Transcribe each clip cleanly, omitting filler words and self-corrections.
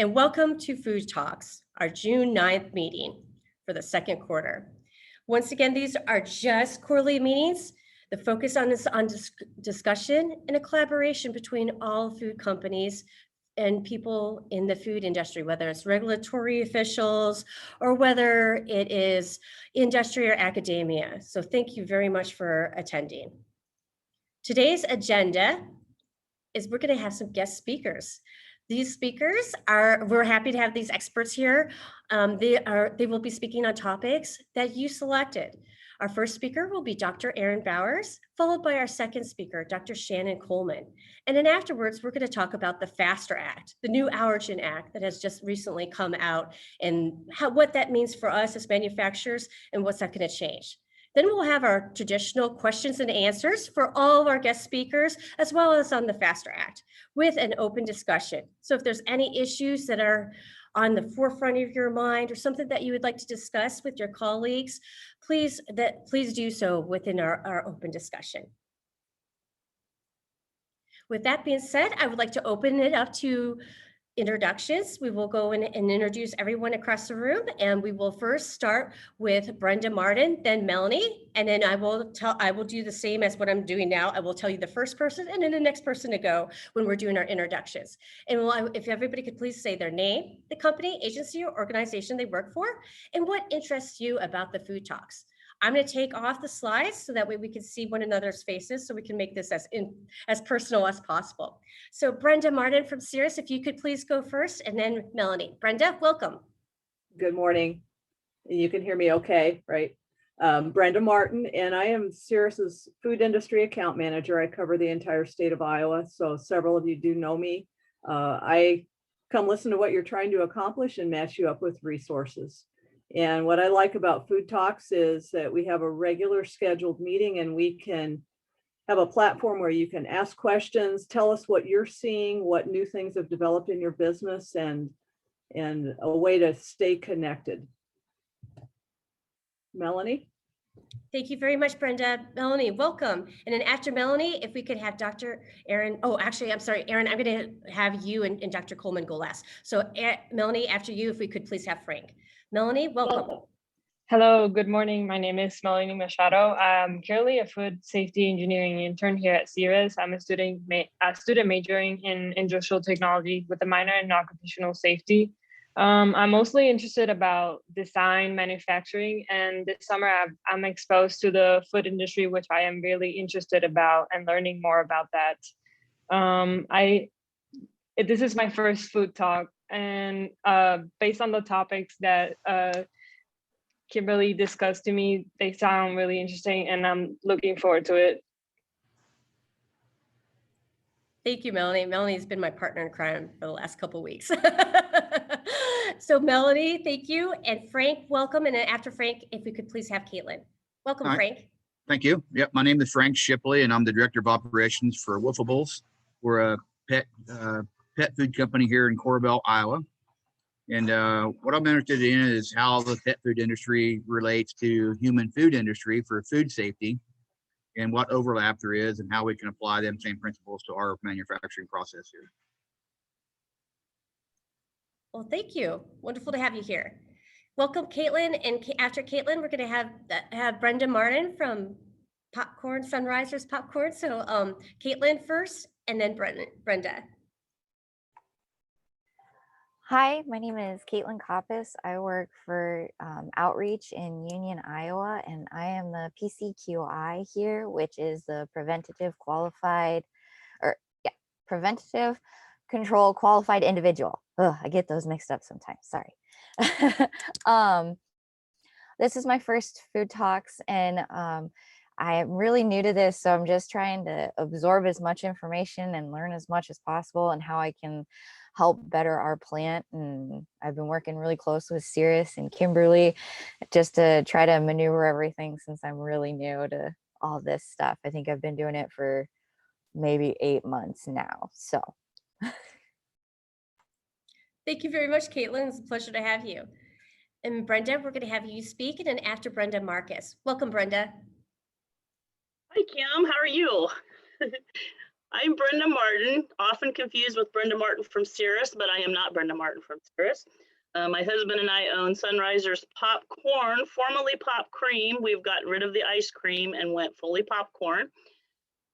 and welcome to Food Talks, our June 9th meeting for the second quarter. Once again, these are just quarterly meetings. The focus on is on discussion and a collaboration between all food companies and people in the food industry, whether it's regulatory officials or whether it is industry or academia. So thank you very much for attending. Today's agenda is we're going to have some guest speakers. These speakers we're happy to have these experts here. They will be speaking on topics that you selected. Our first speaker will be Dr. Erin Bowers, followed by our second speaker, Dr. Shannon Coleman. And then afterwards, we're going to talk about the FASTER Act, the new Allergen Act that has just recently come out, and what that means for us as manufacturers and what's that going to change. Then we'll have our traditional questions and answers for all of our guest speakers, as well as on the FASTER Act, with an open discussion. So if there's any issues that are on the forefront of your mind or something that you would like to discuss with your colleagues, please do so within our open discussion. With that being said, I would like to open it up to introductions. We will go in and introduce everyone across the room, and we will first start with Brenda Martin, then Melanie, and then I will do the same as what I'm doing now. I will tell you the first person and then the next person to go when we're doing our introductions. And if everybody could please say their name, the company, agency, or organization they work for, and what interests you about the Food Talks. I'm going to take off the slides so that way we can see one another's faces, so we can make this as personal as possible. So Brenda Martin from Cirrus, if you could please go first, and then Melanie. Brenda, welcome. Good morning. You can hear me okay, right? Brenda Martin, and I am Cirrus's food industry account manager. I cover the entire state of Iowa, so several of you do know me. I come listen to what you're trying to accomplish and match you up with resources. And what I like about Food Talks is that we have a regular scheduled meeting, and we can have a platform where you can ask questions, tell us what you're seeing, what new things have developed in your business, and a way to stay connected. Melanie? Thank you very much, Brenda. Melanie, welcome. And then after Melanie, if we could have Dr. Erin, actually, I'm sorry, Erin, I'm going to have you and Dr. Coleman go last. So Melanie, after you, if we could please have Frank. Melanie, welcome. Hello, good morning. My name is Melanie Machado. I'm currently a food safety engineering intern here at Cirrus. I'm a student majoring in industrial technology with a minor in occupational safety. I'm mostly interested about design, manufacturing, and this summer I'm exposed to the food industry, which I am really interested about and learning more about that. This is my first food talk, and based on the topics that Kimberly discussed to me, they sound really interesting, and I'm looking forward to it. Thank you, Melanie. Melanie's been my partner in crime for the last couple of weeks. So Melanie, thank you. And Frank, welcome. And then after Frank, if we could please have Caitlin. Welcome, Hi. Frank. Thank you. Yep, my name is Frank Shipley, and I'm the Director of Operations for Woofables. We're a pet food company here in Corbell, Iowa. And what I'm interested in is how the pet food industry relates to human food industry for food safety, and what overlap there is, and how we can apply them same principles to our manufacturing process here. Well, thank you. Wonderful to have you here. Welcome, Caitlin. And after Caitlin, we're going to have Brenda Martin from Sunrisers Popcorn. So Caitlin first, and then Brenda. Hi, my name is Caitlin Koppas. I work for Outreach in Union, Iowa, and I am the PCQI here, which is the Preventative Control Qualified Individual. Ugh, I get those mixed up sometimes, sorry. This is my first Food Talks, and I am really new to this, so I'm just trying to absorb as much information and learn as much as possible and how I can help better our plant. And I've been working really close with Cirrus and Kimberly just to try to maneuver everything, since I'm really new to all this stuff. I think I've been doing it for maybe 8 months now, so. Thank you very much, Caitlin. It's a pleasure to have you. And Brenda, we're going to have you speak, and then after Brenda, Marcus. Welcome, Brenda. Hi, Kim. How are you? I'm Brenda Martin, often confused with Brenda Martin from Cirrus, but I am not Brenda Martin from Cirrus. My husband and I own Sunrisers Popcorn, formerly Pop Cream. We've gotten rid of the ice cream and went fully popcorn.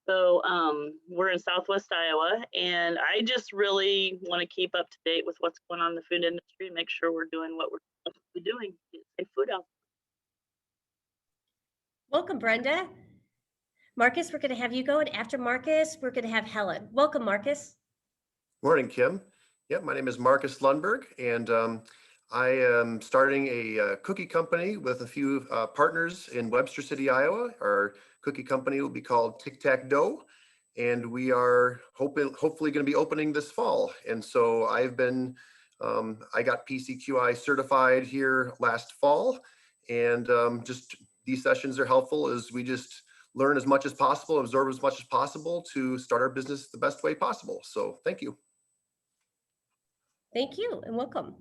So we're in Southwest Iowa, and I just really want to keep up to date with what's going on in the food industry and make sure we're doing what we're supposed to be doing, get food out. Welcome, Brenda. Marcus, we're going to have you go, and after Marcus, we're going to have Helen. Welcome, Marcus. Morning, Kim. Yep, my name is Marcus Lundberg, and I am starting a cookie company with a few partners in Webster City, Iowa. Our cookie company will be called Tic Tac Dough, and we are hopefully going to be opening this fall. And so I've been, I got PCQI certified here last fall, and just these sessions are helpful as we just learn as much as possible, absorb as much as possible to start our business the best way possible. So thank you. Thank you and welcome.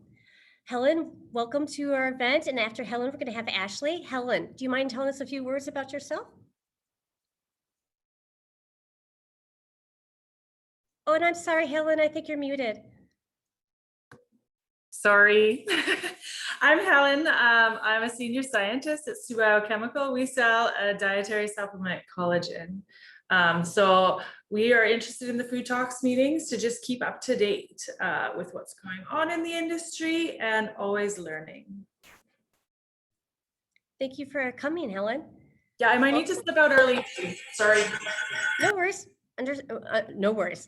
Helen, welcome to our event. And after Helen, we're going to have Ashley. Helen, do you mind telling us a few words about yourself? Oh, and I'm sorry, Helen, I think you're muted. Sorry. I'm Helen. I'm a senior scientist at Sioux Biochemical. We sell a dietary supplement, collagen. So we are interested in the Food Talks meetings to just keep up to date with what's going on in the industry and always learning. Thank you for coming, Helen. Yeah, I might need to step out early. Sorry. No worries. No worries.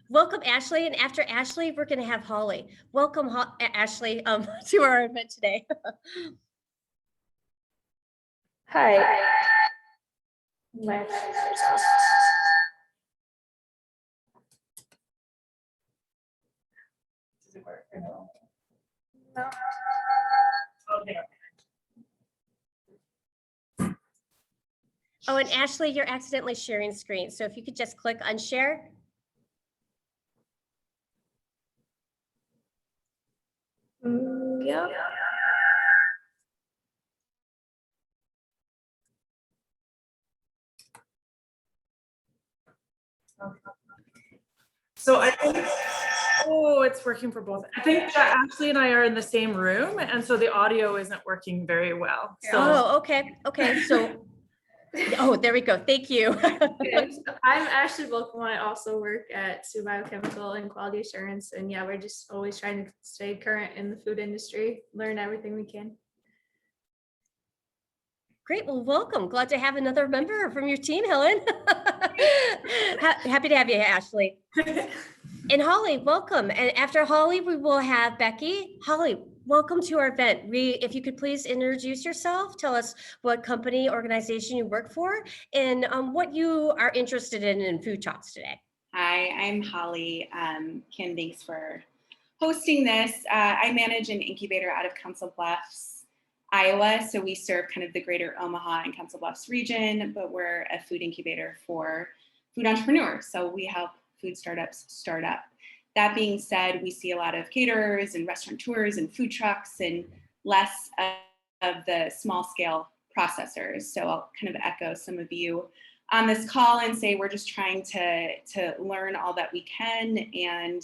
Welcome, Ashley. And after Ashley, we're going to have Holly. Welcome, Ashley, to our event today. Hi. Does it work or no? No. Okay. Oh, and Ashley, you're accidentally sharing screen. So if you could just click on share. Yeah. So I think, oh, it's working for both. I think that Ashley and I are in the same room, and so the audio isn't working very well. So Oh, okay. Okay. So, oh, there we go. Thank you. Good. I'm Ashley Volkman. I also work at Sioux Biochemical and Quality Assurance. And yeah, we're just always trying to stay current in the food industry, learn everything we can. Great. Well, welcome. Glad to have another member from your team, Helen. Happy to have you, Ashley. And Holly, welcome. And after Holly, we will have Becky. Holly, welcome to our event. If you could please introduce yourself, tell us what company, organization you work for, and what you are interested in Food Talks today. Hi, I'm Holly. Kim, thanks for hosting this. I manage an incubator out of Council Bluffs, Iowa. So we serve kind of the greater Omaha and Council Bluffs region, but we're a food incubator for food entrepreneurs. So we help food startups start up. That being said, we see a lot of caterers and restaurateurs and food trucks and less of the small scale processors. So I'll kind of echo some of you on this call and say we're just trying to learn all that we can and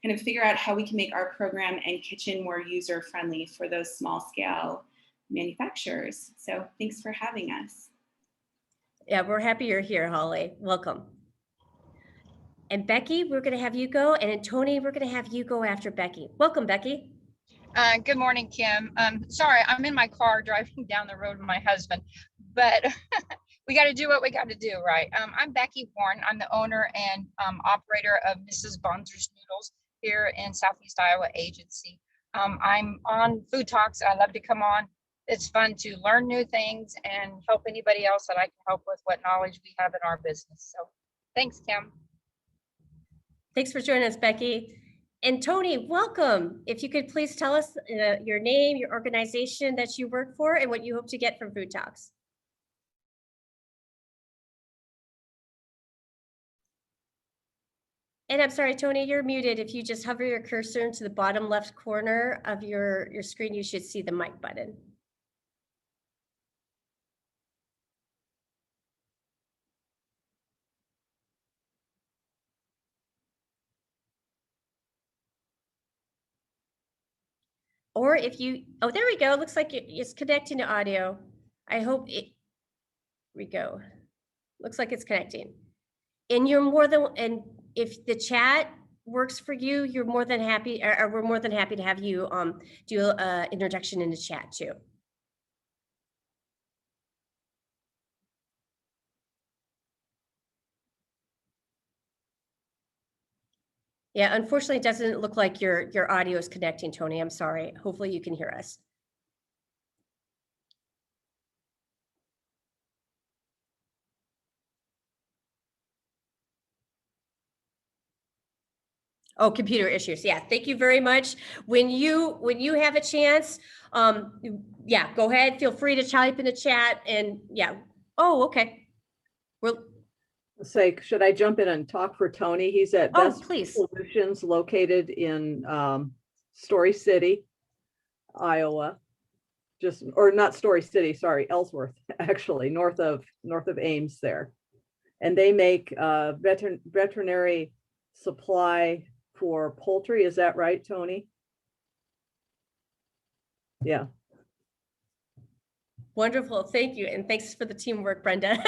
kind of figure out how we can make our program and kitchen more user friendly for those small scale manufacturers. So thanks for having us. Yeah, we're happy you're here, Holly. Welcome. And Becky, we're going to have you go. And Tony, we're going to have you go after Becky. Welcome, Becky. Good morning, Kim. Sorry, I'm in my car driving down the road with my husband, but we got to do what we got to do, right? I'm Becky Warren. I'm the owner and operator of Mrs. Bonser's Noodles here in Southeast Iowa Agency. I'm on Food Talks. I love to come on. It's fun to learn new things and help anybody else that I can help with what knowledge we have in our business. So thanks, Kim. Thanks for joining us, Becky. And Tony, welcome. If you could please tell us your name, your organization that you work for, and what you hope to get from Food Talks. And I'm sorry, Tony, you're muted. If you just hover your cursor into the bottom left corner of your screen, you should see the mic button. Or if you, oh, there we go. Looks like it's connecting to audio. I hope we go. Looks like it's connecting. And you're more than, and if the chat works for you, you're more than happy, or we're more than happy to have you do an introduction in the chat too. Yeah, unfortunately, it doesn't look like your audio is connecting, Tony. I'm sorry. Hopefully you can hear us. Oh, computer issues. Yeah, thank you very much. When you have a chance, yeah, go ahead. Feel free to type in the chat and yeah. Oh, okay. Well, Say, should I jump in and talk for Tony? He's at oh, Best please. Solutions located in Story City, Iowa. Just, or not Story City, sorry, Ellsworth, actually, north of Ames there. And they make veterinary supply for poultry. Is that right, Tony? Yeah. Wonderful. Thank you. And thanks for the teamwork, Brenda.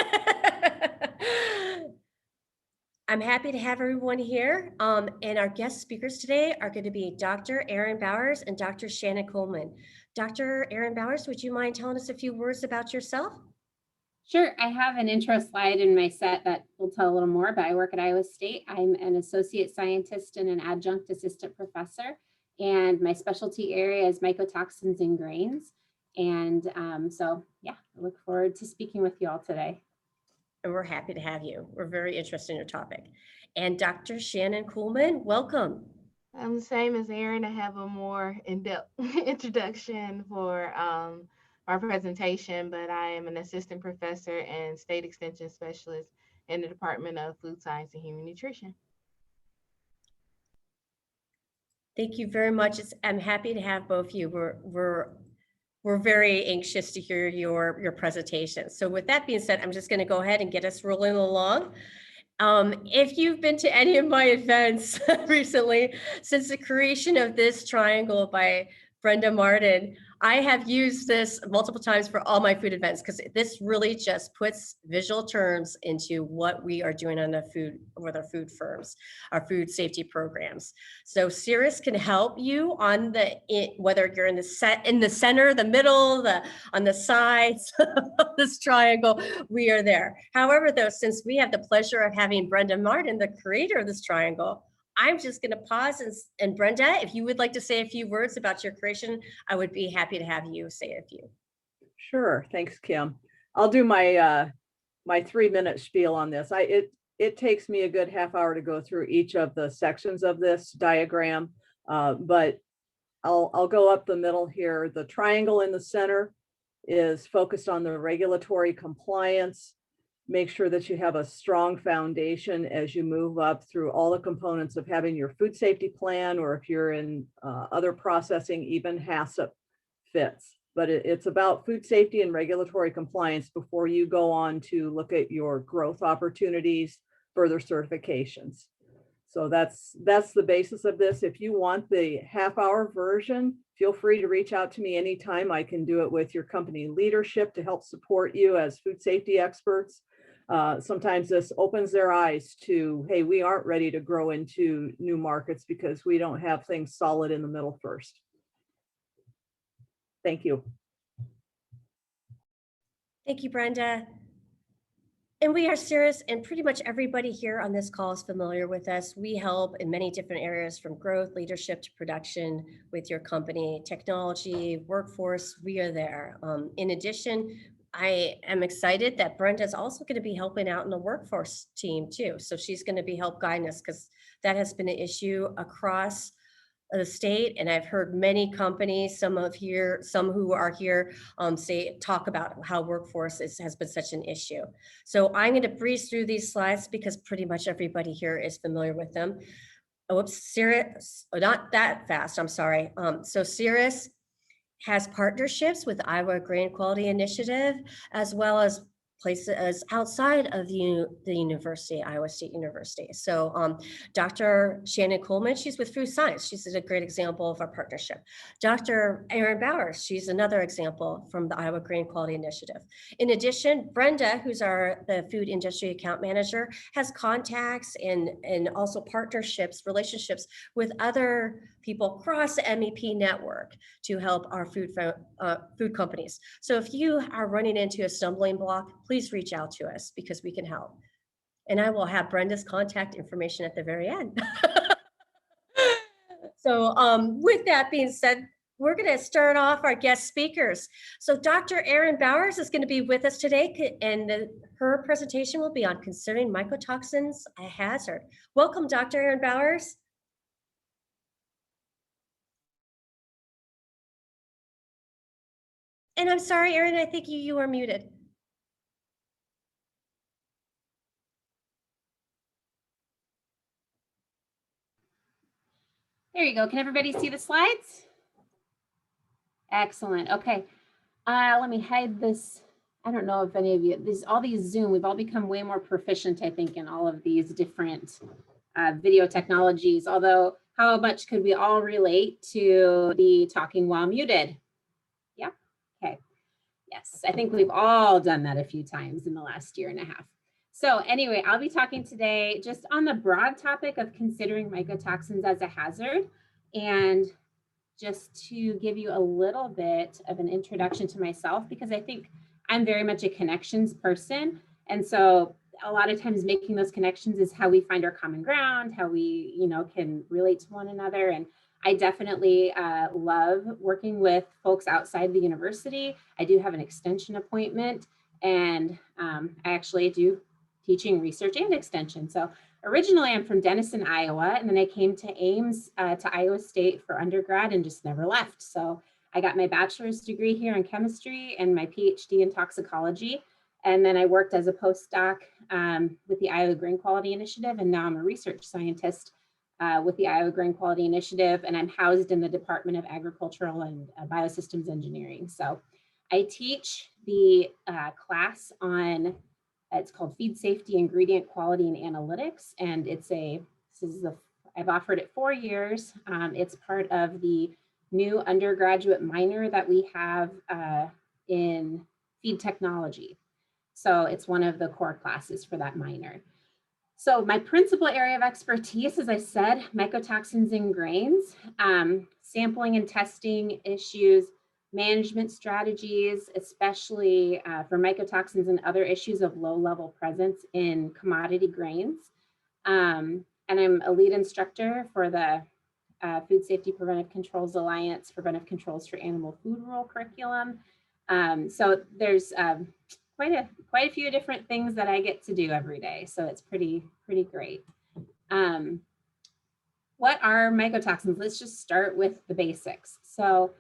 I'm happy to have everyone here. And our guest speakers today are going to be Dr. Erin Bowers and Dr. Shannon Coleman. Dr. Erin Bowers, would you mind telling us a few words about yourself? Sure. I have an intro slide in my set that will tell a little more, but I work at Iowa State. I'm an associate scientist and an adjunct assistant professor, and my specialty area is mycotoxins in grains. And so, yeah, I look forward to speaking with you all today. And we're happy to have you. We're very interested in your topic. And Dr. Shannon Coleman, welcome. I'm the same as Erin. I have a more in-depth introduction for our presentation, but I am an assistant professor and state extension specialist in the Department of Food Science and Human Nutrition. Thank you very much. I'm happy to have both of you. We're very anxious to hear your presentation. So with that being said, I'm just going to go ahead and get us rolling along. If you've been to any of my events recently, since the creation of this triangle by Brenda Martin, I have used this multiple times for all my food events because this really just puts visual terms into what we are doing on the food with our food firms, our food safety programs. So Cirrus can help you on whether you're in the center, the middle, on the sides of this triangle, we are there. However, though, since we have the pleasure of having Brenda Martin, the creator of this triangle, I'm just going to pause and Brenda, if you would like to say a few words about your creation, I would be happy to have you say a few. Sure. Thanks, Kim. I'll do my my 3-minute spiel on this. It takes me a good half hour to go through each of the sections of this diagram, but I'll go up the middle here. The triangle in the center is focused on the regulatory compliance. Make sure that you have a strong foundation as you move up through all the components of having your food safety plan, or if you're in other processing, even HACCP fits. But it's about food safety and regulatory compliance before you go on to look at your growth opportunities, further certifications. So that's the basis of this. If you want the half-hour version, feel free to reach out to me anytime. I can do it with your company leadership to help support you as food safety experts. Sometimes this opens their eyes to, hey, we aren't ready to grow into new markets because we don't have things solid in the middle first. Thank you. Thank you, Brenda. And we are serious, and pretty much everybody here on this call is familiar with us. We help in many different areas, from growth, leadership to production with your company, technology, workforce, we are there. In addition, I am excited that Brenda is also going to be helping out in the workforce team too. So she's going to be help guiding us because that has been an issue across the state, and I've heard many companies, some who are here, talk about how workforce has been such an issue. So I'm going to breeze through these slides because pretty much everybody here is familiar with them. Oh, whoops, Cirrus, not that fast. I'm sorry. So Cirrus has partnerships with Iowa Grain Quality Initiative, as well as places outside of the university, Iowa State University. So Dr. Shannon Coleman, she's with Food Science. She's a great example of our partnership. Dr. Erin Bowers, she's another example from the Iowa Grain Quality Initiative. In addition, Brenda, who's the food industry account manager, has contacts and also partnerships, relationships with other people across the MEP network to help our food companies. So if you are running into a stumbling block, please reach out to us because we can help. And I will have Brenda's contact information at the very end. So with that being said, we're going to start off our guest speakers. So Dr. Erin Bowers is going to be with us today, and her presentation will be on considering mycotoxins a hazard. Welcome, Dr. Erin Bowers. And I'm sorry, Erin, I think you are muted. There you go. Can everybody see the slides? Excellent. Okay. Let me hide this. I don't know if any of you, all these Zoom, we've all become way more proficient, I think, in all of these different video technologies. Although, how much could we all relate to the talking while muted? Yeah. Okay. Yes, I think we've all done that a few times in the last year and a half. So anyway, I'll be talking today just on the broad topic of considering mycotoxins as a hazard, and just to give you a little bit of an introduction to myself, because I think I'm very much a connections person. And so a lot of times making those connections is how we find our common ground, how we, can relate to one another. And I definitely love working with folks outside the university. I do have an extension appointment, and I actually do teaching, research, and extension. So originally I'm from Denison, Iowa, and then I came to Ames to Iowa State for undergrad and just never left. So I got my bachelor's degree here in chemistry and my PhD in toxicology. And then I worked as a postdoc with the Iowa Grain Quality Initiative, and now I'm a research scientist with the Iowa Grain Quality Initiative, and I'm housed in the Department of Agricultural and Biosystems Engineering. So I teach the class on, it's called Feed Safety, Ingredient Quality, and Analytics, and I've offered it 4 years. It's part of the new undergraduate minor that we have in feed technology. So it's one of the core classes for that minor. So my principal area of expertise, as I said, mycotoxins in grains, sampling and testing issues, management strategies, especially for mycotoxins and other issues of low-level presence in commodity grains. And I'm a lead instructor for the Food Safety Preventive Controls Alliance, Preventive Controls for Animal Food Rule curriculum. So there's quite a few different things that I get to do every day. So it's pretty great. What are mycotoxins? Let's just start with the basics. So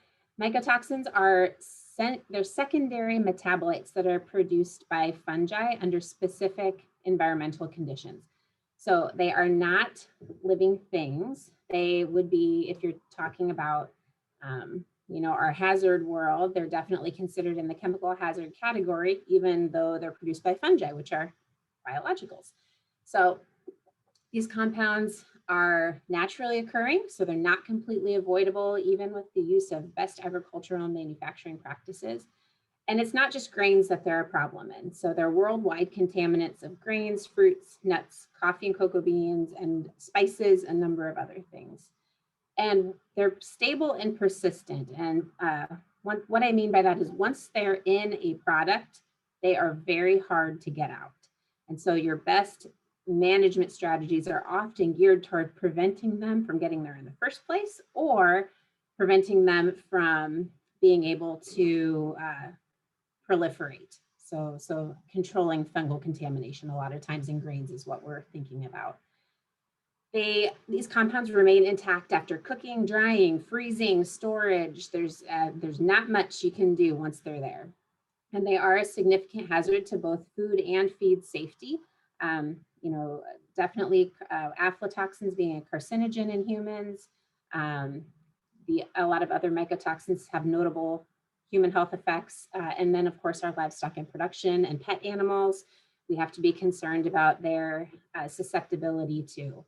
mycotoxins are they're secondary metabolites that are produced by fungi under specific environmental conditions. So they are not living things. They would be, if you're talking about our hazard world, they're definitely considered in the chemical hazard category, even though they're produced by fungi, which are biologicals. So these compounds are naturally occurring, so they're not completely avoidable, even with the use of best agricultural and manufacturing practices. And it's not just grains that they're a problem in. So they're worldwide contaminants of grains, fruits, nuts, coffee and cocoa beans, and spices, a number of other things. And they're stable and persistent. And what I mean by that is once they're in a product, they are very hard to get out. And so your best management strategies are often geared toward preventing them from getting there in the first place, or preventing them from being able to proliferate. So controlling fungal contamination a lot of times in grains is what we're thinking about. These compounds remain intact after cooking, drying, freezing, storage. There's not much you can do once they're there. And they are a significant hazard to both food and feed safety. Definitely aflatoxins being a carcinogen in humans. A lot of other mycotoxins have notable human health effects, and then of course our livestock and production and pet animals. We have to be concerned about their susceptibility to.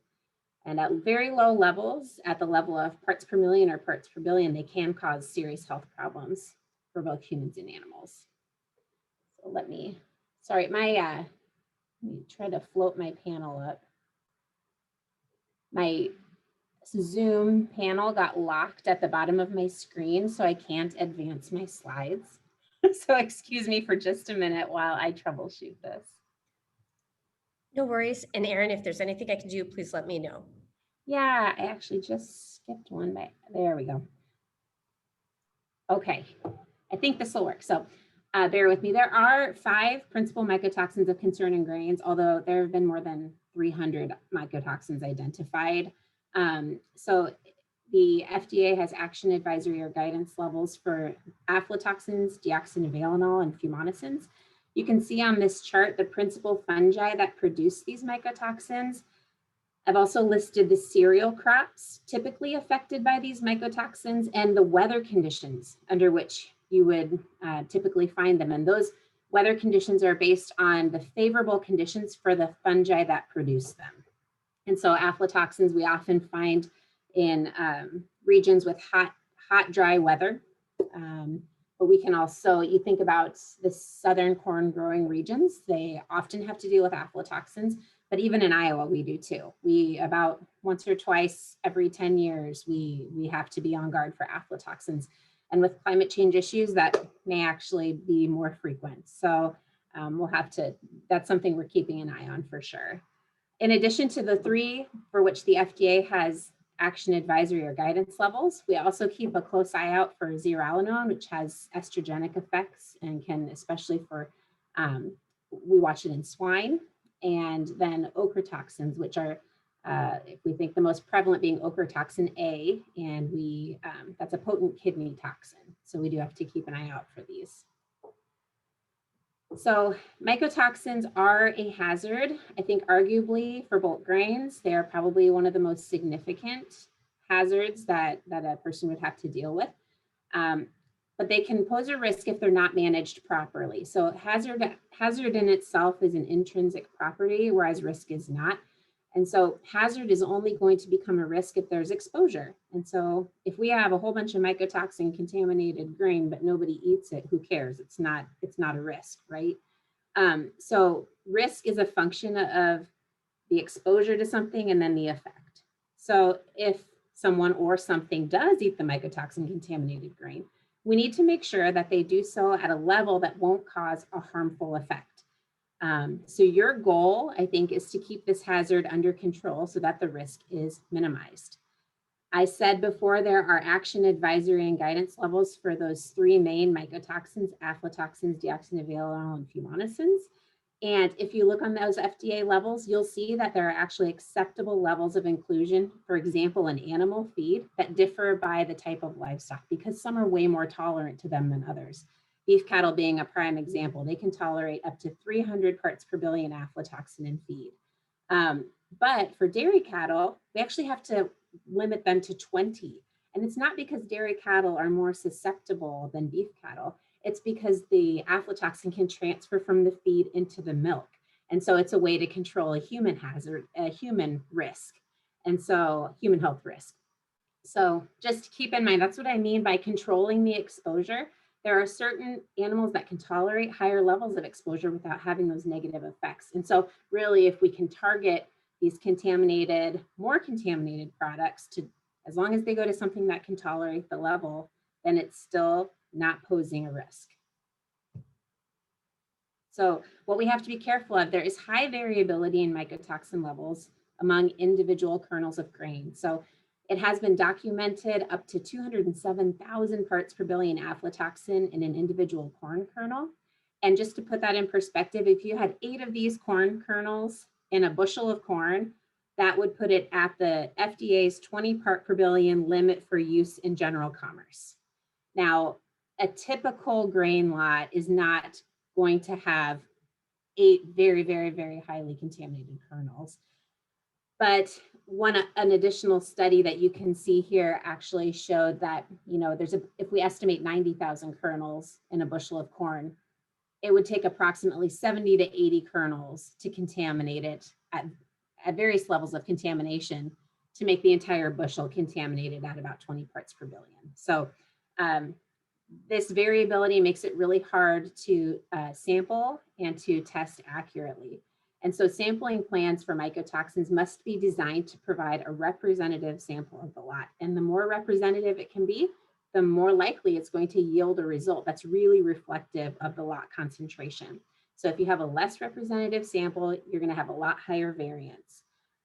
And at very low levels, at the level of parts per million or parts per billion, they can cause serious health problems for both humans and animals. So let me try to float my panel up. My Zoom panel got locked at the bottom of my screen, so I can't advance my slides. So excuse me for just a minute while I troubleshoot this. No worries. And Erin, if there's anything I can do, please let me know. Yeah, I actually just skipped one, but there we go. Okay, I think this will work. So bear with me. There are 5 principal mycotoxins of concern in grains, although there have been more than 300 mycotoxins identified. So the FDA has action advisory or guidance levels for aflatoxins, deoxynivalenol, and fumonisin. You can see on this chart the principal fungi that produce these mycotoxins. I've also listed the cereal crops typically affected by these mycotoxins and the weather conditions under which you would typically find them. And those weather conditions are based on the favorable conditions for the fungi that produce them. And so aflatoxins we often find in regions with hot, dry weather. But we can also, you think about the southern corn growing regions, they often have to deal with aflatoxins, but even in Iowa, we do too. We about once or twice every 10 years, we have to be on guard for aflatoxins. And with climate change issues, that may actually be more frequent. So we'll have to, that's something we're keeping an eye on for sure. In addition to the 3 for which the FDA has action advisory or guidance levels, we also keep a close eye out for zearalenone, which has estrogenic effects and can, especially for, we watch it in swine, and then ochratoxins, which are, if we think the most prevalent being ochratoxin A, and we, that's a potent kidney toxin. So we do have to keep an eye out for these. So mycotoxins are a hazard. I think arguably for bulk grains, they are probably one of the most significant hazards that a person would have to deal with. But they can pose a risk if they're not managed properly. So hazard in itself is an intrinsic property, whereas risk is not. And so hazard is only going to become a risk if there's exposure. And so if we have a whole bunch of mycotoxin contaminated grain, but nobody eats it, who cares? It's not a risk, right? So risk is a function of the exposure to something and then the effect. So if someone or something does eat the mycotoxin contaminated grain, we need to make sure that they do so at a level that won't cause a harmful effect. So your goal, I think, is to keep this hazard under control so that the risk is minimized. I said before, there are action advisory and guidance levels for those 3 main mycotoxins, aflatoxins, deoxynivalenol, and fumonisin. And if you look on those FDA levels, you'll see that there are actually acceptable levels of inclusion, for example, in animal feed that differ by the type of livestock, because some are way more tolerant to them than others. Beef cattle being a prime example, they can tolerate up to 300 parts per billion aflatoxin in feed. But for dairy cattle, we actually have to limit them to 20. And it's not because dairy cattle are more susceptible than beef cattle. It's because the aflatoxin can transfer from the feed into the milk. And so it's a way to control a human hazard, a human risk. And so human health risk. So just keep in mind, that's what I mean by controlling the exposure. There are certain animals that can tolerate higher levels of exposure without having those negative effects. And so really, if we can target these contaminated, more contaminated products to, as long as they go to something that can tolerate the level, then it's still not posing a risk. So what we have to be careful of, there is high variability in mycotoxin levels among individual kernels of grain. So it has been documented up to 207,000 parts per billion aflatoxin in an individual corn kernel. And just to put that in perspective, if you had 8 of these corn kernels in a bushel of corn, that would put it at the FDA's 20 part per billion limit for use in general commerce. Now, a typical grain lot is not going to have 8 very, very, very highly contaminated kernels. But an additional study that you can see here actually showed that, if we estimate 90,000 kernels in a bushel of corn, it would take approximately 70 to 80 kernels to contaminate it at various levels of contamination to make the entire bushel contaminated at about 20 parts per billion. So this variability makes it really hard to sample and to test accurately. And so sampling plans for mycotoxins must be designed to provide a representative sample of the lot. And the more representative it can be, the more likely it's going to yield a result that's really reflective of the lot concentration. So if you have a less representative sample, you're going to have a lot higher variance.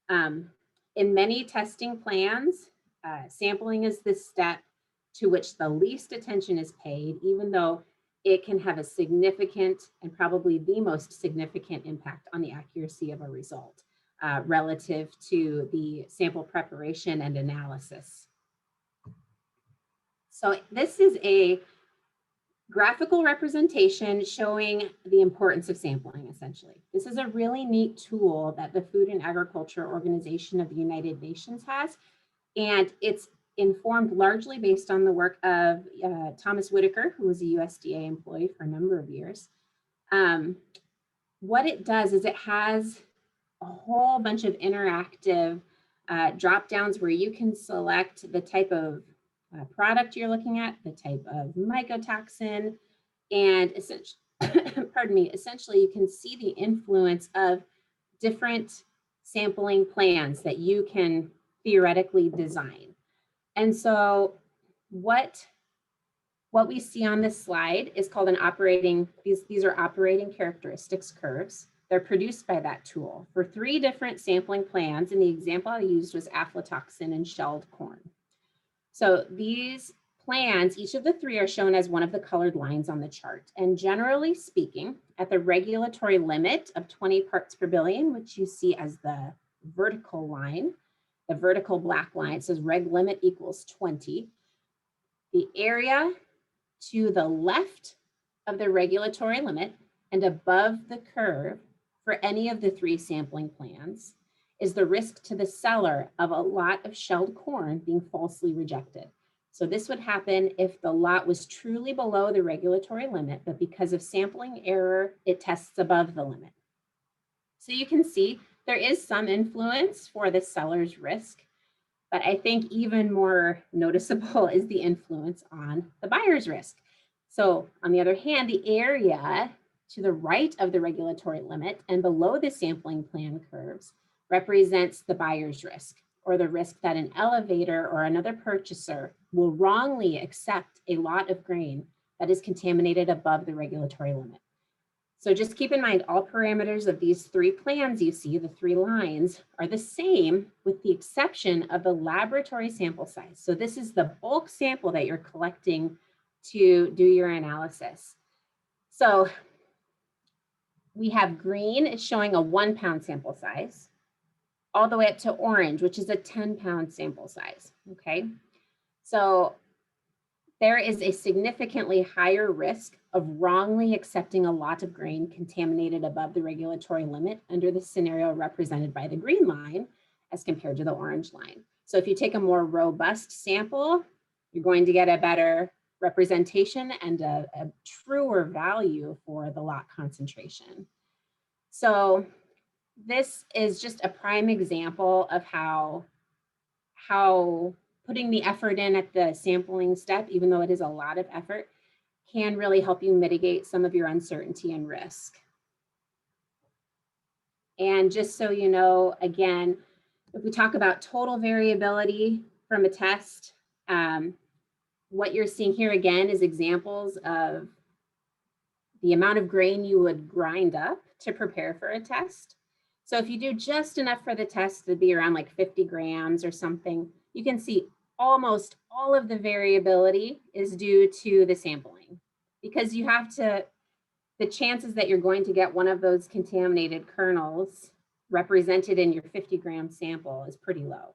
In many testing plans, sampling is the step to which the least attention is paid, even though it can have a significant and probably the most significant impact on the accuracy of a result relative to the sample preparation and analysis. So this is a graphical representation showing the importance of sampling, essentially. This is a really neat tool that the Food and Agriculture Organization of the United Nations has, and it's informed largely based on the work of Thomas Whitaker, who was a USDA employee for a number of years. What it does is it has a whole bunch of interactive drop downs where you can select the type of product you're looking at, the type of mycotoxin, and essentially, essentially you can see the influence of different sampling plans that you can theoretically design. And so what we see on this slide is called an operating, these are operating characteristics curves. They're produced by that tool for 3 different sampling plans. And the example I used was aflatoxin and shelled corn. So these plans, each of the 3 are shown as one of the colored lines on the chart. And generally speaking, at the regulatory limit of 20 parts per billion, which you see as the vertical line, the vertical black line, it says reg limit equals 20. The area to the left of the regulatory limit and above the curve for any of the 3 sampling plans is the risk to the seller of a lot of shelled corn being falsely rejected. So this would happen if the lot was truly below the regulatory limit, but because of sampling error, it tests above the limit. So you can see there is some influence for the seller's risk, but I think even more noticeable is the influence on the buyer's risk. So on the other hand, the area to the right of the regulatory limit and below the sampling plan curves represents the buyer's risk, or the risk that an elevator or another purchaser will wrongly accept a lot of grain that is contaminated above the regulatory limit. So just keep in mind, all parameters of these 3 plans you see, the 3 lines, are the same with the exception of the laboratory sample size. So this is the bulk sample that you're collecting to do your analysis. So we have green is showing a 1 pound sample size, all the way up to orange, which is a 10 pound sample size, okay? So there is a significantly higher risk of wrongly accepting a lot of grain contaminated above the regulatory limit under the scenario represented by the green line as compared to the orange line. So if you take a more robust sample, you're going to get a better representation and a truer value for the lot concentration. So this is just a prime example of how putting the effort in at the sampling step, even though it is a lot of effort, can really help you mitigate some of your uncertainty and risk. And just so you know, again, if we talk about total variability from a test, what you're seeing here again is examples of the amount of grain you would grind up to prepare for a test. So if you do just enough for the test to be around like 50 grams or something, you can see almost all of the variability is due to the sampling, because you have to, the chances that you're going to get one of those contaminated kernels represented in your 50 gram sample is pretty low.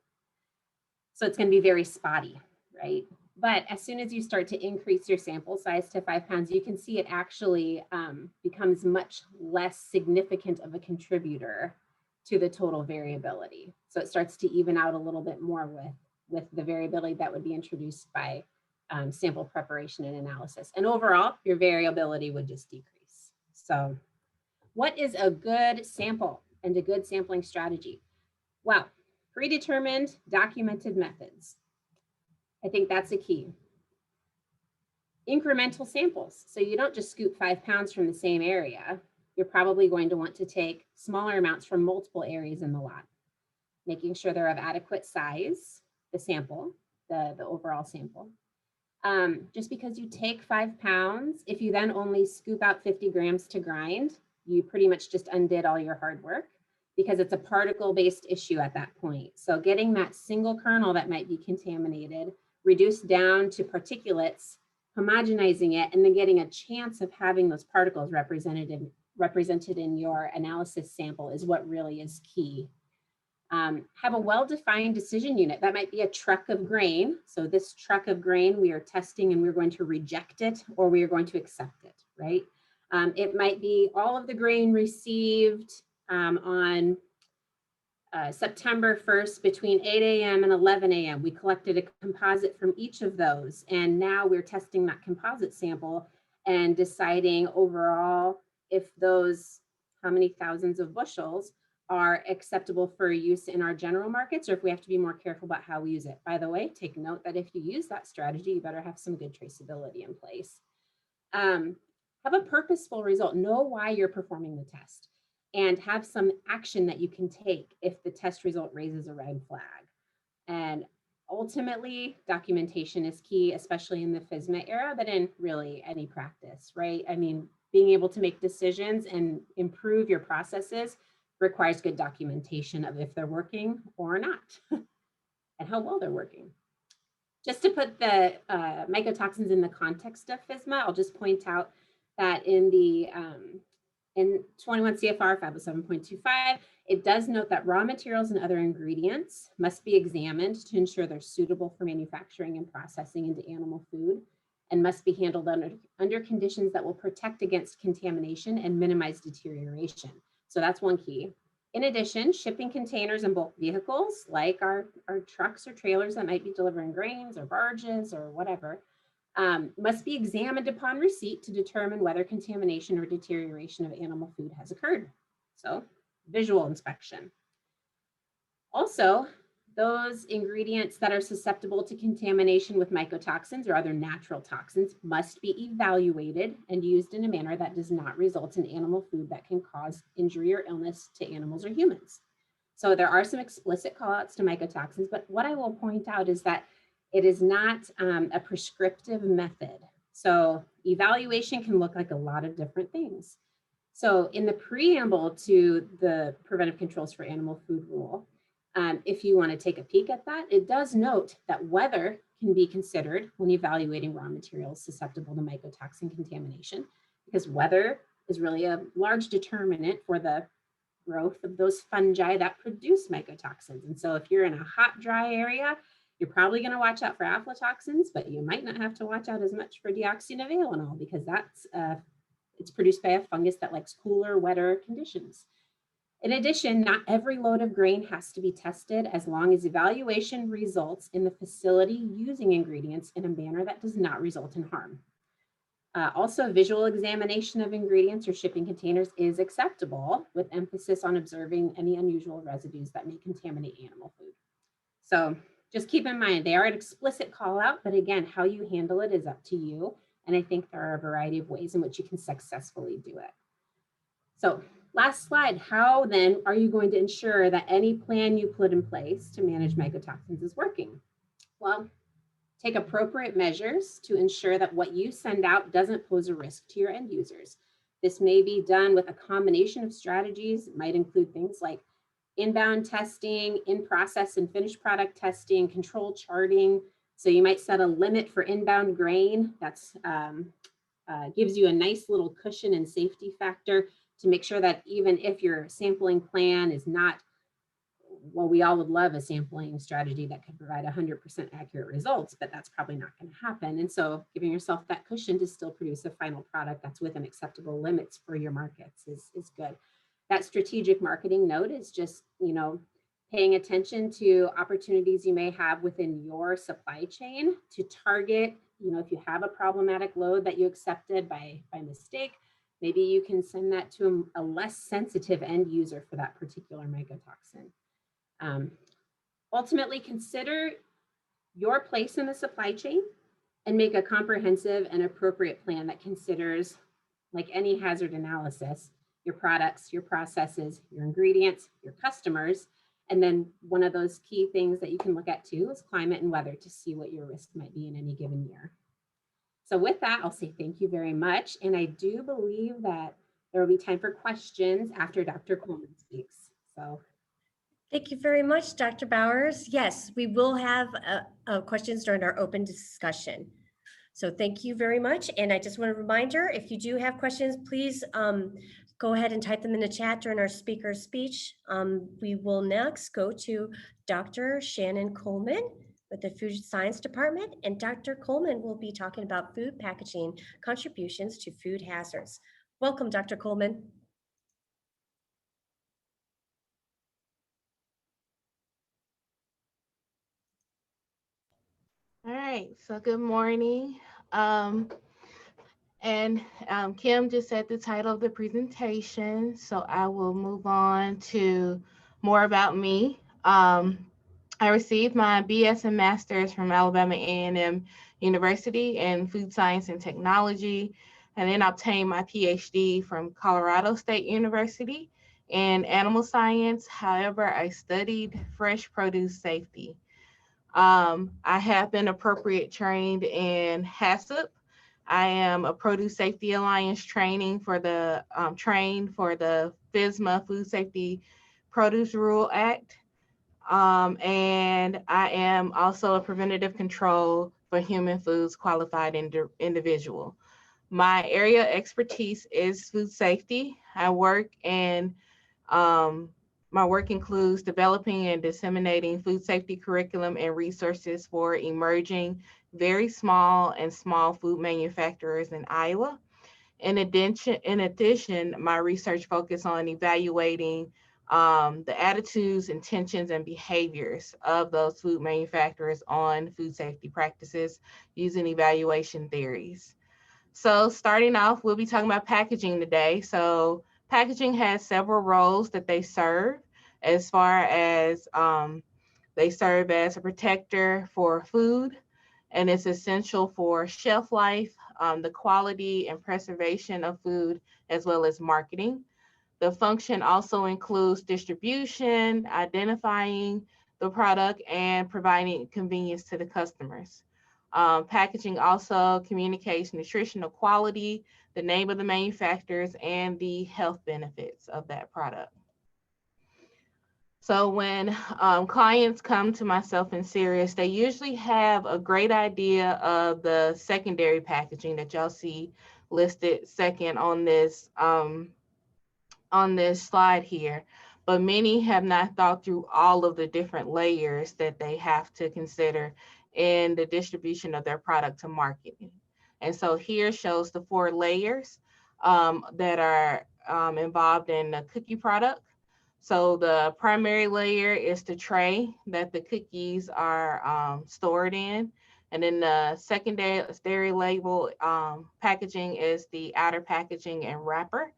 So it's going to be very spotty, right? But as soon as you start to increase your sample size to 5 pounds, you can see it actually becomes much less significant of a contributor to the total variability. So it starts to even out a little bit more with the variability that would be introduced by sample preparation and analysis. And overall, your variability would just decrease. So what is a good sample and a good sampling strategy? Well, predetermined documented methods. I think that's a key. Incremental samples. So you don't just scoop 5 pounds from the same area. You're probably going to want to take smaller amounts from multiple areas in the lot, making sure they're of adequate size, the sample, the overall sample. Just because you take 5 pounds, if you then only scoop out 50 grams to grind, you pretty much just undid all your hard work because it's a particle-based issue at that point. So getting that single kernel that might be contaminated, reduced down to particulates, homogenizing it, and then getting a chance of having those particles represented in your analysis sample is what really is key. Have a well-defined decision unit. That might be a truck of grain. So this truck of grain, we are testing and we're going to reject it or we are going to accept it, right? It might be all of the grain received on September 1st between 8 a.m. and 11 a.m. We collected a composite from each of those. And now we're testing that composite sample and deciding overall if those, how many thousands of bushels are acceptable for use in our general markets, or if we have to be more careful about how we use it. By the way, take note that if you use that strategy, you better have some good traceability in place. Have a purposeful result. Know why you're performing the test and have some action that you can take if the test result raises a red flag. And ultimately, documentation is key, especially in the FSMA era, but in really any practice, right? I mean, being able to make decisions and improve your processes requires good documentation of if they're working or not and how well they're working. Just to put the mycotoxins in the context of FSMA, I'll just point out that in the in 21 CFR 507.25, it does note that raw materials and other ingredients must be examined to ensure they're suitable for manufacturing and processing into animal food and must be handled under conditions that will protect against contamination and minimize deterioration. So that's one key. In addition, shipping containers and bulk vehicles like our trucks or trailers that might be delivering grains or barges or whatever, must be examined upon receipt to determine whether contamination or deterioration of animal food has occurred. So visual inspection. Also, those ingredients that are susceptible to contamination with mycotoxins or other natural toxins must be evaluated and used in a manner that does not result in animal food that can cause injury or illness to animals or humans. So there are some explicit callouts to mycotoxins, but what I will point out is that it is not a prescriptive method. So evaluation can look like a lot of different things. So in the preamble to the preventive controls for animal food rule, if you want to take a peek at that, it does note that weather can be considered when evaluating raw materials susceptible to mycotoxin contamination, because weather is really a large determinant for the growth of those fungi that produce mycotoxins. And so if you're in a hot, dry area, you're probably going to watch out for aflatoxins, but you might not have to watch out as much for deoxynivalenol because that's it's produced by a fungus that likes cooler, wetter conditions. In addition, not every load of grain has to be tested as long as evaluation results in the facility using ingredients in a manner that does not result in harm. Also, visual examination of ingredients or shipping containers is acceptable, with emphasis on observing any unusual residues that may contaminate animal food. So just keep in mind, they are an explicit call out, but again, how you handle it is up to you. And I think there are a variety of ways in which you can successfully do it. So last slide, how then are you going to ensure that any plan you put in place to manage mycotoxins is working? Well, take appropriate measures to ensure that what you send out doesn't pose a risk to your end users. This may be done with a combination of strategies. It might include things like inbound testing, in-process and finished product testing, control charting. So you might set a limit for inbound grain. That's gives you a nice little cushion and safety factor to make sure that even if your sampling plan is not, well, we all would love a sampling strategy that could provide 100% accurate results, but that's probably not going to happen. And so giving yourself that cushion to still produce a final product that's within acceptable limits for your markets is good. that strategic marketing note is just, paying attention to opportunities you may have within your supply chain to target, if you have a problematic load that you accepted by mistake, maybe you can send that to a less sensitive end user for that particular mycotoxin. Ultimately, consider your place in the supply chain and make a comprehensive and appropriate plan that considers, like any hazard analysis, your products, your processes, your ingredients, your customers, and then one of those key things that you can look at too is climate and weather to see what your risk might be in any given year. So with that, I'll say thank you very much. And I do believe that there will be time for questions after Dr. Coleman speaks. So Thank you very much, Dr. Bowers. Yes, we will have questions during our open discussion. So thank you very much. And I just want a reminder, if you do have questions, please go ahead and type them in the chat during our speaker's speech. We will next go to Dr. Shannon Coleman with the Food Science Department, and Dr. Coleman will be talking about food packaging contributions to food hazards. Welcome, Dr. Coleman. All right, so good morning. Kim just said the title of the presentation, so I will move on to more about me. I received my BS and Masters from Alabama A&M University in Food Science and Technology, and then obtained my PhD from Colorado State University in Animal Science. However, I studied fresh produce safety. I have been appropriate trained in HACCP. I am a Produce Safety Alliance trained for the FSMA Food Safety Produce Rule Act. And I am also a preventative control for human foods qualified individual. My area of expertise is food safety. My work includes developing and disseminating food safety curriculum and resources for emerging very small and small food manufacturers in Iowa. In addition, my research focuses on evaluating the attitudes, intentions, and behaviors of those food manufacturers on food safety practices using evaluation theories. So starting off, we'll be talking about packaging today. So packaging has several roles that they serve, as far as they serve as a protector for food, and it's essential for shelf life, the quality and preservation of food, as well as marketing. The function also includes distribution, identifying the product, and providing convenience to the customers. Packaging also communicates nutritional quality, the name of the manufacturers, and the health benefits of that product. So when clients come to myself in Sirius, they usually have a great idea of the secondary packaging that y'all see listed second on this slide here, but many have not thought through all of the different layers that they have to consider in the distribution of their product to market. And so here shows the 4 layers that are involved in a cookie product. So the primary layer is the tray that the cookies are stored in. And then the secondary label packaging is the outer packaging and wrapper.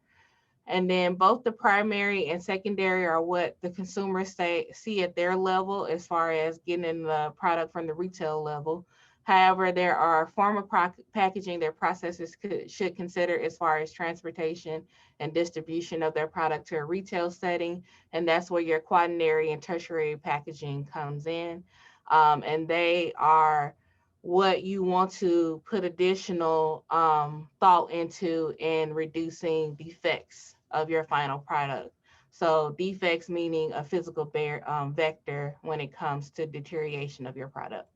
And then both the primary and secondary are what the consumers see at their level as far as getting the product from the retail level. However, there are form of packaging that processors should consider as far as transportation and distribution of their product to a retail setting. And that's where your quaternary and tertiary packaging comes in. And they are what you want to put additional thought into in reducing defects of your final product. So defects meaning a physical vector when it comes to deterioration of your product.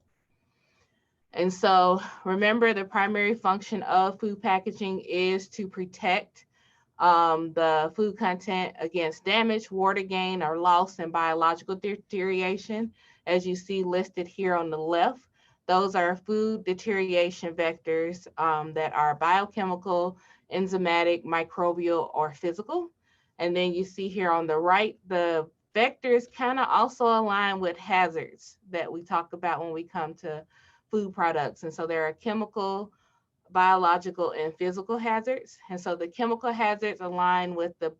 And so remember, the primary function of food packaging is to protect the food content against damage, water gain, or loss, and biological deterioration, as you see listed here on the left. Those are food deterioration vectors that are biochemical, enzymatic, microbial, or physical. And then you see here on the right, the vectors kind of also align with hazards that we talk about when we come to food products. And so there are chemical, biological, and physical hazards. And so the chemical hazards align with the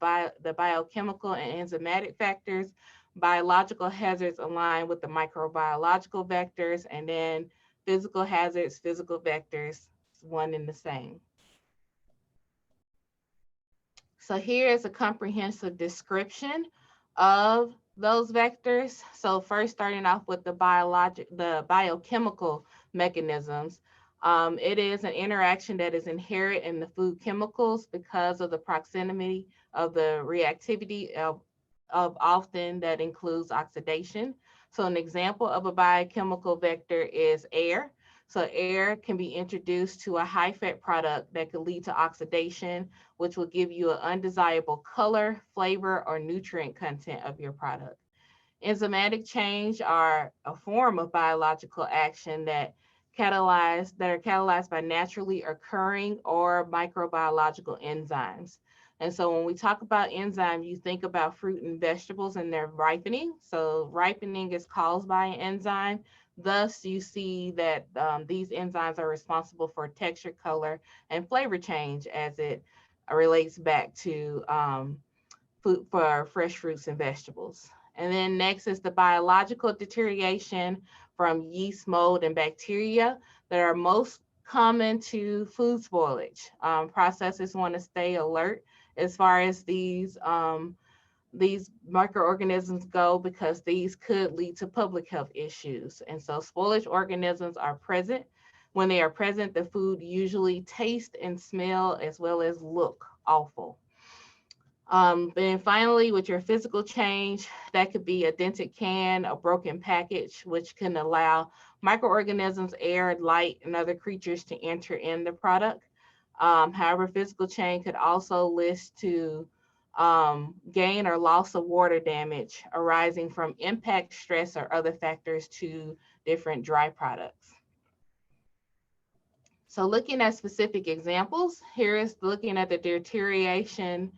biochemical and enzymatic factors. Biological hazards align with the microbiological vectors, and then physical hazards, physical vectors, one and the same. So here is a comprehensive description of those vectors. So first, starting off with the biochemical mechanisms. It is an interaction that is inherent in the food chemicals because of the proximity of the reactivity of often that includes oxidation. So an example of a biochemical vector is air. So air can be introduced to a high fat product that could lead to oxidation, which will give you an undesirable color, flavor, or nutrient content of your product. Enzymatic change are a form of biological action that are catalyzed by naturally occurring or microbiological enzymes. And so when we talk about enzyme, you think about fruit and vegetables and their ripening. So ripening is caused by an enzyme. Thus, you see that these enzymes are responsible for texture, color, and flavor change as it relates back to food for fresh fruits and vegetables. And then next is the biological deterioration from yeast, mold, and bacteria that are most common to food spoilage. Processors want to stay alert as far as these microorganisms go because these could lead to public health issues. And so spoilage organisms are present. When they are present, the food usually tastes and smell as well as look awful. Then finally, with your physical change, that could be a dented can, a broken package, which can allow microorganisms, air, light, and other creatures to enter in the product. However, physical change could also lead to gain or loss of water damage arising from impact, stress, or other factors to different dry products. So looking at specific examples, here is looking at the deterioration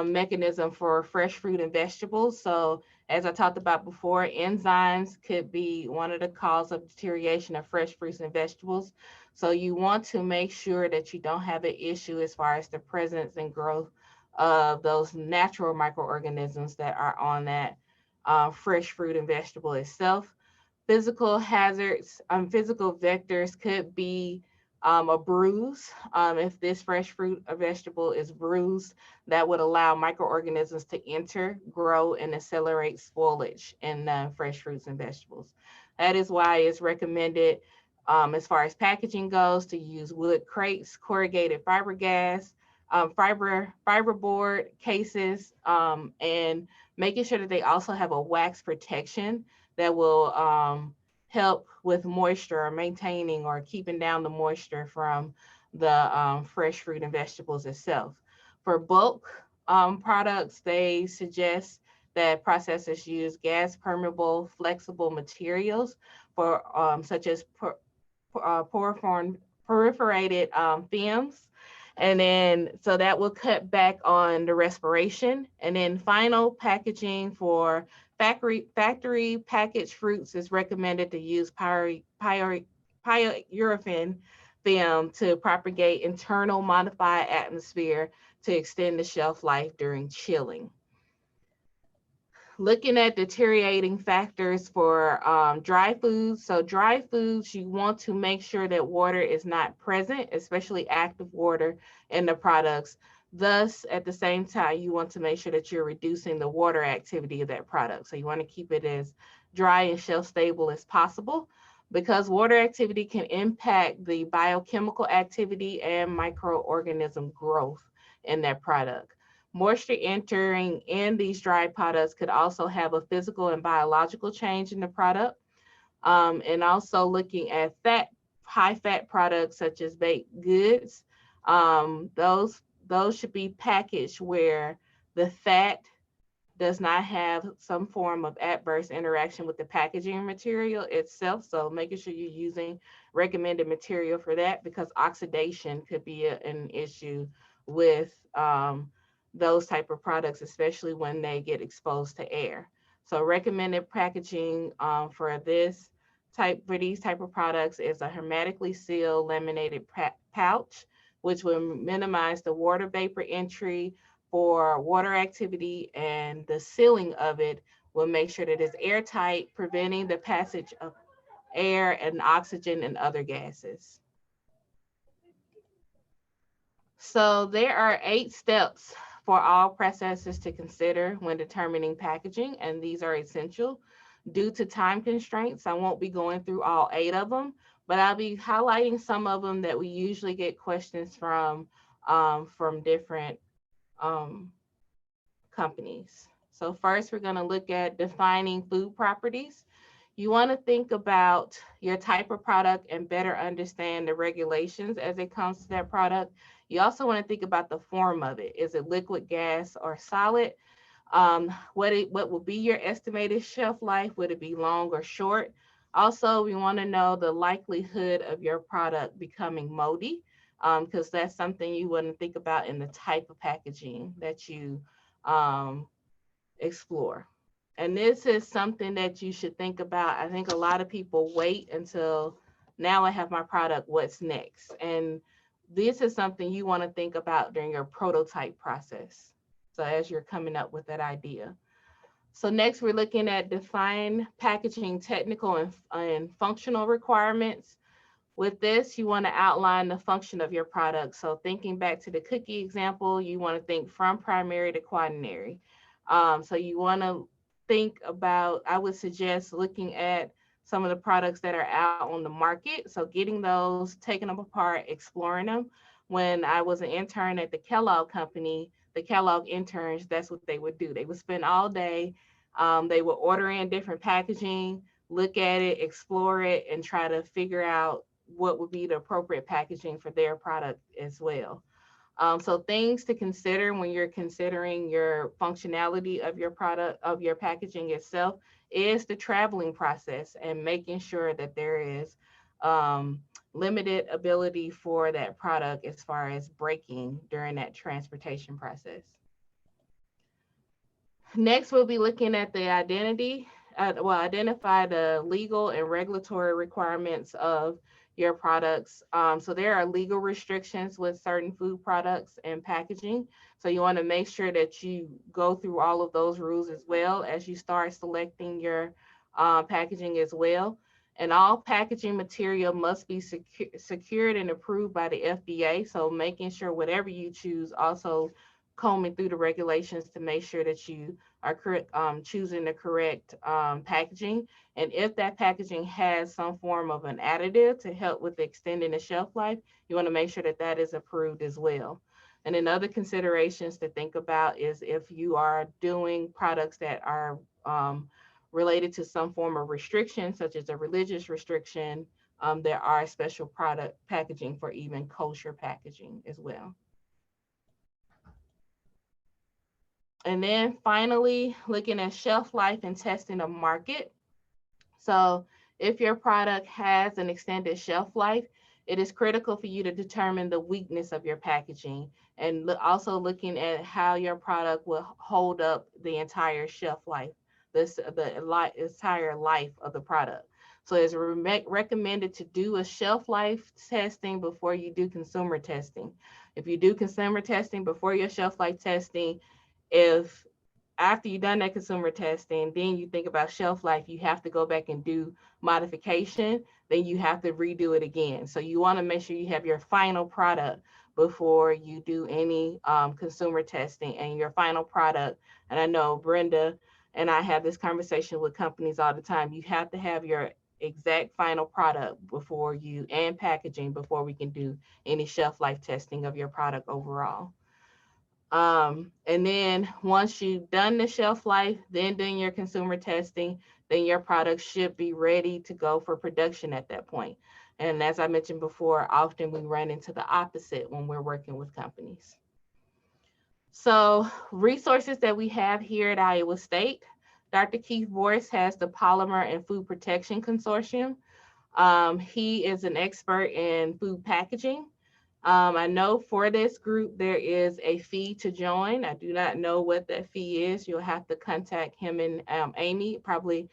mechanism for fresh fruit and vegetables. So as I talked about before, enzymes could be one of the causes of deterioration of fresh fruits and vegetables. So you want to make sure that you don't have an issue as far as the presence and growth of those natural microorganisms that are on that fresh fruit and vegetable itself. Physical hazards, physical vectors could be a bruise. If this fresh fruit or vegetable is bruised, that would allow microorganisms to enter, grow, and accelerate spoilage in fresh fruits and vegetables. That is why it's recommended, as far as packaging goes, to use wood crates, corrugated fiberglass, fiberboard cases, and making sure that they also have a wax protection that will help with moisture or maintaining or keeping down the moisture from the fresh fruit and vegetables itself. For bulk products, they suggest that processors use gas permeable flexible materials for such as perforated films. And then, so that will cut back on the respiration. And then final packaging for factory packaged fruits is recommended to use polyurethane film to propagate internal modified atmosphere to extend the shelf life during chilling. Looking at deteriorating factors for dry foods. So dry foods, you want to make sure that water is not present, especially active water in the products. Thus, at the same time, you want to make sure that you're reducing the water activity of that product. So you want to keep it as dry and shelf stable as possible because water activity can impact the biochemical activity and microorganism growth in that product. Moisture entering in these dry products could also have a physical and biological change in the product. And also looking at high fat products such as baked goods, those should be packaged where the fat does not have some form of adverse interaction with the packaging material itself. So making sure you're using recommended material for that because oxidation could be an issue with those type of products, especially when they get exposed to air. So recommended packaging for these type of products is a hermetically sealed laminated pouch, which will minimize the water vapor entry for water activity, and the sealing of it will make sure that it's airtight, preventing the passage of air and oxygen and other gases. So there are 8 steps for all processors to consider when determining packaging, and these are essential. Due to time constraints, I won't be going through all 8 of them, but I'll be highlighting some of them that we usually get questions from different companies. So first, we're going to look at defining food properties. You want to think about your type of product and better understand the regulations as it comes to that product. You also want to think about the form of it. Is it liquid, gas, or solid? What will be your estimated shelf life? Would it be long or short? Also, we want to know the likelihood of your product becoming moldy, because that's something you want to think about in the type of packaging that you explore. And this is something that you should think about. I think a lot of people wait until now I have my product, what's next? And this is something you want to think about during your prototype process. So as you're coming up with that idea. So next we're looking at define packaging technical and functional requirements. With this, you want to outline the function of your product. So thinking back to the cookie example, you want to think from primary to quaternary. So you want to think about, I would suggest looking at some of the products that are out on the market. So getting those, taking them apart, exploring them. When I was an intern at the Kellogg company, the Kellogg interns, that's what they would do. They would spend all day, they would order in different packaging, look at it, explore it, and try to figure out what would be the appropriate packaging for their product as well. So things to consider when you're considering your functionality of your product, of your packaging itself, is the traveling process and making sure that there is limited ability for that product as far as breaking during that transportation process. Next, we'll be looking at the identify the legal and regulatory requirements of your products. So there are legal restrictions with certain food products and packaging. So you want to make sure that you go through all of those rules as well as you start selecting your packaging as well. And all packaging material must be secured and approved by the FDA. So making sure whatever you choose, also combing through the regulations to make sure that you are choosing the correct packaging. And if that packaging has some form of an additive to help with extending the shelf life, you want to make sure that that is approved as well. And then other considerations to think about is if you are doing products that are related to some form of restriction, such as a religious restriction, there are special product packaging for even kosher packaging as well. And then finally, looking at shelf life and testing a market. So if your product has an extended shelf life, it is critical for you to determine the weakness of your packaging, and also looking at how your product will hold up the entire shelf life, the entire life of the product. So it's recommended to do a shelf life testing before you do consumer testing. If you do consumer testing before your shelf life testing, if after you've done that consumer testing, then you think about shelf life, you have to go back and do modification, then you have to redo it again. So you want to make sure you have your final product before you do any consumer testing, and your final product. And I know Brenda and I have this conversation with companies all the time. You have to have your exact final product before you, and packaging, before we can do any shelf life testing of your product overall. And then once you've done the shelf life, then doing your consumer testing, then your product should be ready to go for production at that point. And as I mentioned before, often we run into the opposite when we're working with companies. So resources that we have here at Iowa State, Dr. Keith Boyce has the Polymer and Food Protection Consortium. He is an expert in food packaging. I know for this group, there is a fee to join. I do not know what that fee is. You'll have to contact him and Amy, probably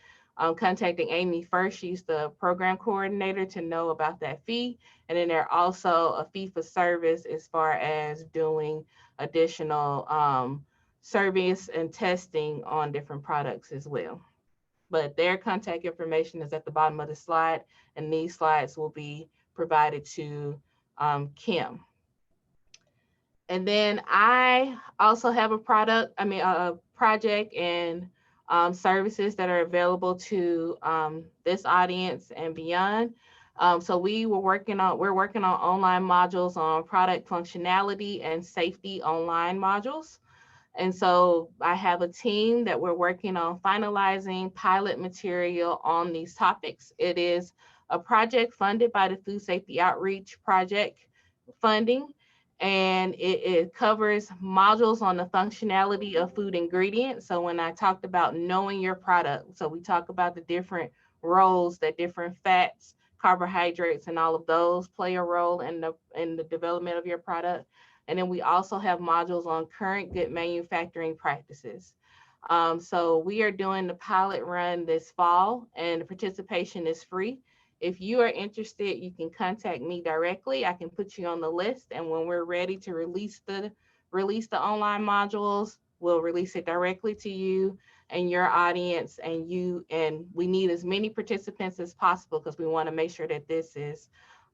contacting Amy first. She's the program coordinator to know about that fee. And then there also a fee for service as far as doing additional service and testing on different products as well. But their contact information is at the bottom of the slide, and these slides will be provided to Kim. And then I also have a project and services that are available to this audience and beyond. So we're working on online modules on product functionality and safety online modules. And so I have a team that we're working on finalizing pilot material on these topics. It is a project funded by the Food Safety Outreach Project funding, and it covers modules on the functionality of food ingredients. So when I talked about knowing your product, so we talk about the different roles that different fats, carbohydrates, and all of those play a role in the development of your product. And then we also have modules on current good manufacturing practices. So we are doing the pilot run this fall, and the participation is free. If you are interested, you can contact me directly. I can put you on the list, and when we're ready to release the online modules, we'll release it directly to you and your audience, and we need as many participants as possible because we want to make sure that this is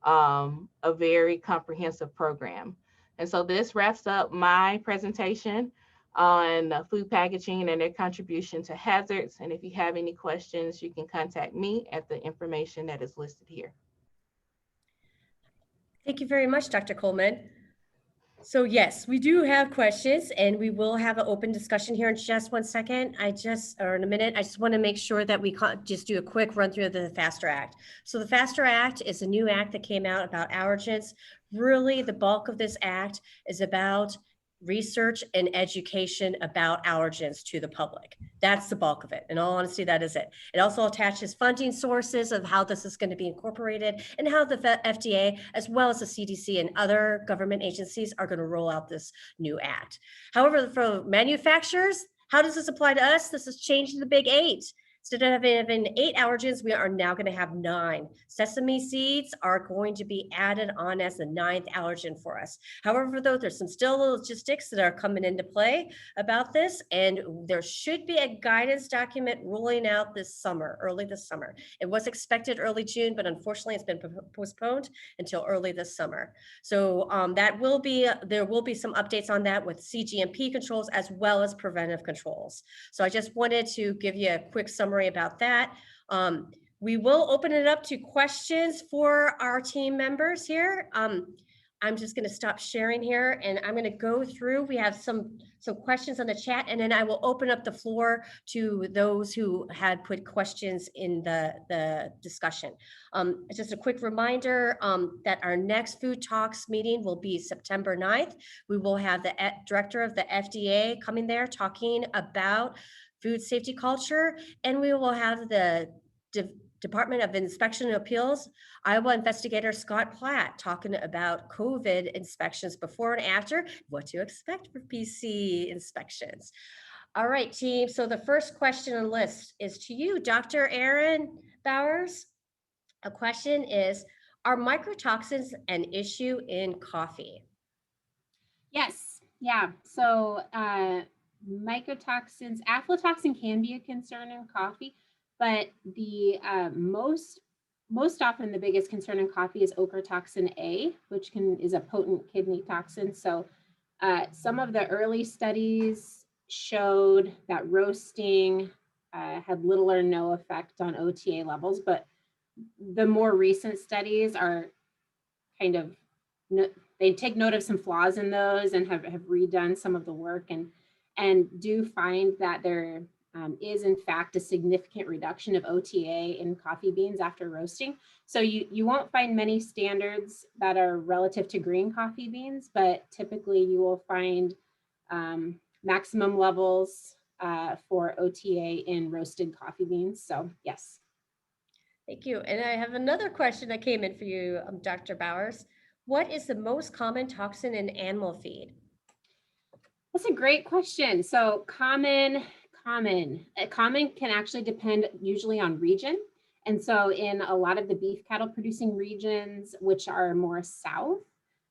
a very comprehensive program. And so this wraps up my presentation on food packaging and their contribution to hazards. And if you have any questions, you can contact me at the information that is listed here. Thank you very much, Dr. Coleman. So yes, we do have questions, and we will have an open discussion here in just 1 second. Or in a minute, I just want to make sure that we just do a quick run through of the FASTER Act. So the FASTER Act is a new act that came out about allergens. Really, the bulk of this act is about research and education about allergens to the public. That's the bulk of it. In all honesty, that is it. It also attaches funding sources of how this is going to be incorporated and how the FDA, as well as the CDC and other government agencies, are going to roll out this new act. However, for manufacturers, how does this apply to us? This is changing the big 8. Instead of having 8 allergens, we are now going to have 9. Sesame seeds are going to be added on as the 9th allergen for us. However, though, there's some still logistics that are coming into play about this, and there should be a guidance document rolling out this summer, early this summer. It was expected early June, but unfortunately it's been postponed until early this summer. So there will be some updates on that with CGMP controls as well as preventive controls. So I just wanted to give you a quick summary about that. We will open it up to questions for our team members here. I'm just going to stop sharing here, and I'm going to go through. We have some questions on the chat, and then I will open up the floor to those who had put questions in the discussion. Just a quick reminder that our next Food Talks meeting will be September 9th. We will have the director of the FDA coming there talking about food safety culture, and we will have the Department of Inspection and Appeals, Iowa investigator Scott Platt talking about COVID inspections before and after, what to expect for PC inspections. All right, team. So the first question on the list is to you, Dr. Erin Bowers. A question is, are mycotoxins an issue in coffee? Yes. Yeah. So mycotoxins, aflatoxin can be a concern in coffee, but the most often the biggest concern in coffee is ochratoxin A, which is a potent kidney toxin. So some of the early studies showed that roasting had little or no effect on OTA levels, but the more recent studies are kind of, they take note of some flaws in those and have redone some of the work and do find that there is in fact a significant reduction of OTA in coffee beans after roasting. So you won't find many standards that are relative to green coffee beans, but typically you will find maximum levels for OTA in roasted coffee beans. So yes. Thank you. And I have another question that came in for you, Dr. Bowers. What is the most common toxin in animal feed? That's a great question. So common can actually depend usually on region. And so in a lot of the beef cattle producing regions, which are more south,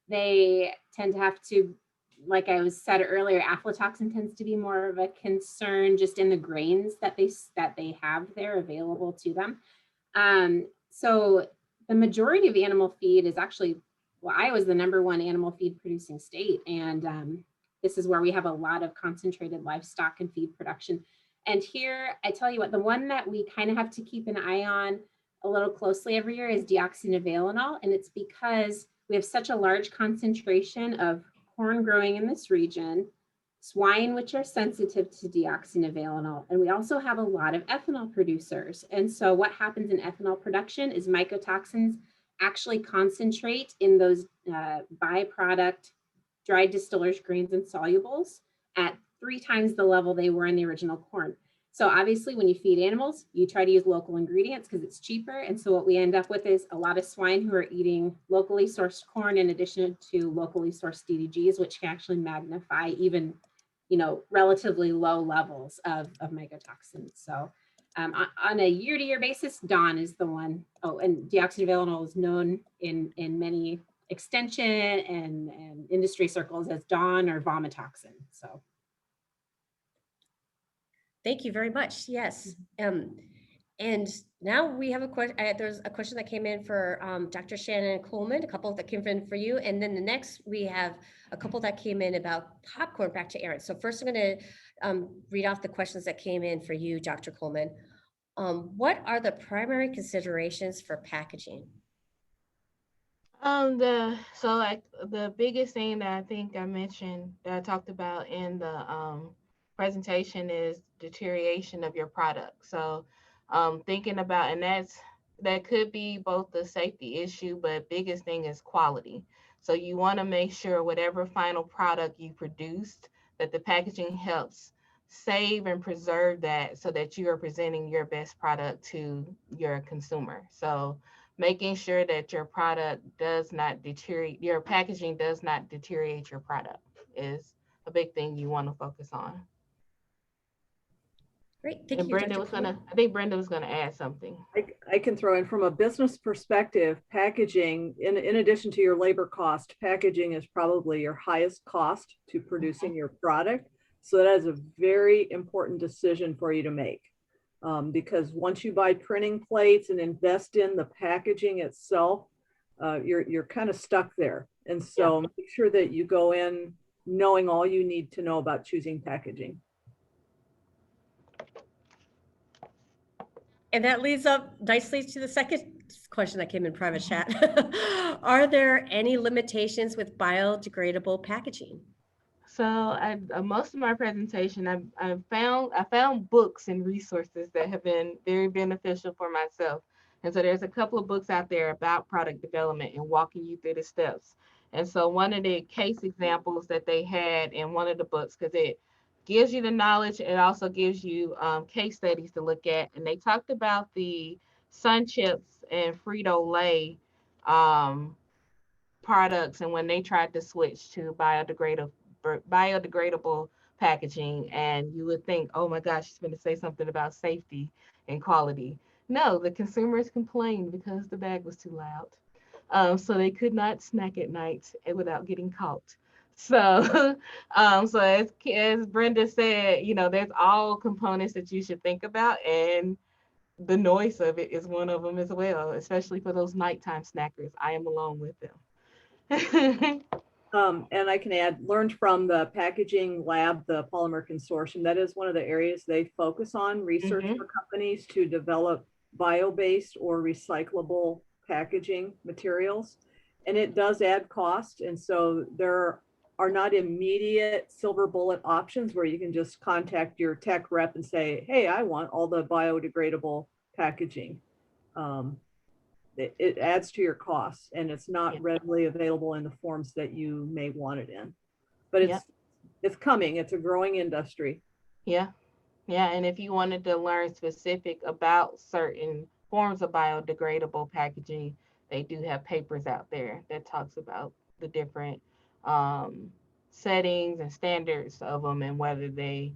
they tend to have to, like I was said earlier, aflatoxin tends to be more of a concern just in the grains that they have there available to them. So the majority of animal feed is actually, well, Iowa's the #1 animal feed producing state. And this is where we have a lot of concentrated livestock and feed production. And here, I tell you what, the one that we kind of have to keep an eye on a little closely every year is deoxynivalenol. And it's because we have such a large concentration of corn growing in this region, swine, which are sensitive to deoxynivalenol. And we also have a lot of ethanol producers. And so what happens in ethanol production is mycotoxins actually concentrate in those byproduct dried distillers grains and solubles at 3 times the level they were in the original corn. So obviously when you feed animals, you try to use local ingredients because it's cheaper. And so what we end up with is a lot of swine who are eating locally sourced corn in addition to locally sourced DDGs, which can actually magnify even, relatively low levels of mycotoxins. So on a year-to-year basis, DON is the one. Oh, and deoxynivalenol is known in many extension and industry circles as DON or vomitoxin. So Thank you very much. Yes. And now we have a question. There's a question that came in for Dr. Shannon Coleman, a couple that came in for you. And then the next, we have a couple that came in about popcorn back to Erin. So first I'm going to read off the questions that came in for you, Dr. Coleman. What are the primary considerations for packaging? The biggest thing that I think I mentioned that I talked about in the presentation is deterioration of your product. So thinking about, and that could be both the safety issue, but biggest thing is quality. So you want to make sure whatever final product you produced, that the packaging helps save and preserve that so that you are presenting your best product to your consumer. So making sure that your product does not deteriorate, your packaging does not deteriorate your product is a big thing you want to focus on. Great, thank you. I think Brenda was gonna add something. I can throw in from a business perspective, packaging, in addition to your labor cost, packaging is probably your highest cost to producing your product. So that is a very important decision for you to make. Because once you buy printing plates and invest in the packaging itself, you're kind of stuck there. And so make sure that you go in knowing all you need to know about choosing packaging. And that leads up nicely to the second question that came in private chat. Are there any limitations with biodegradable packaging? So most of my presentation, I found books and resources that have been very beneficial for myself. And so there's a couple of books out there about product development and walking you through the steps. And so one of the case examples that they had in one of the books, because it gives you the knowledge, it also gives you case studies to look at. And they talked about the Sun Chips and Frito-Lay products and when they tried to switch to biodegradable packaging, and you would think, oh my gosh, she's going to say something about safety and quality. No, the consumers complained because the bag was too loud. So they could not snack at night without getting caught. So, so as Brenda said, there's all components that you should think about, and the noise of it is one of them as well, especially for those nighttime snackers. I am alone with them. And I can add, learned from the packaging lab, the polymer consortium, that is one of the areas they focus on, research for companies to develop bio-based or recyclable packaging materials. And it does add cost. And so there are not immediate silver bullet options where you can just contact your tech rep and say, hey, I want all the biodegradable packaging. It adds to your costs, and it's not readily available in the forms that you may want it in. But it's coming. It's a growing industry. Yeah. And if you wanted to learn specific about certain forms of biodegradable packaging, they do have papers out there that talks about the different settings and standards of them and whether they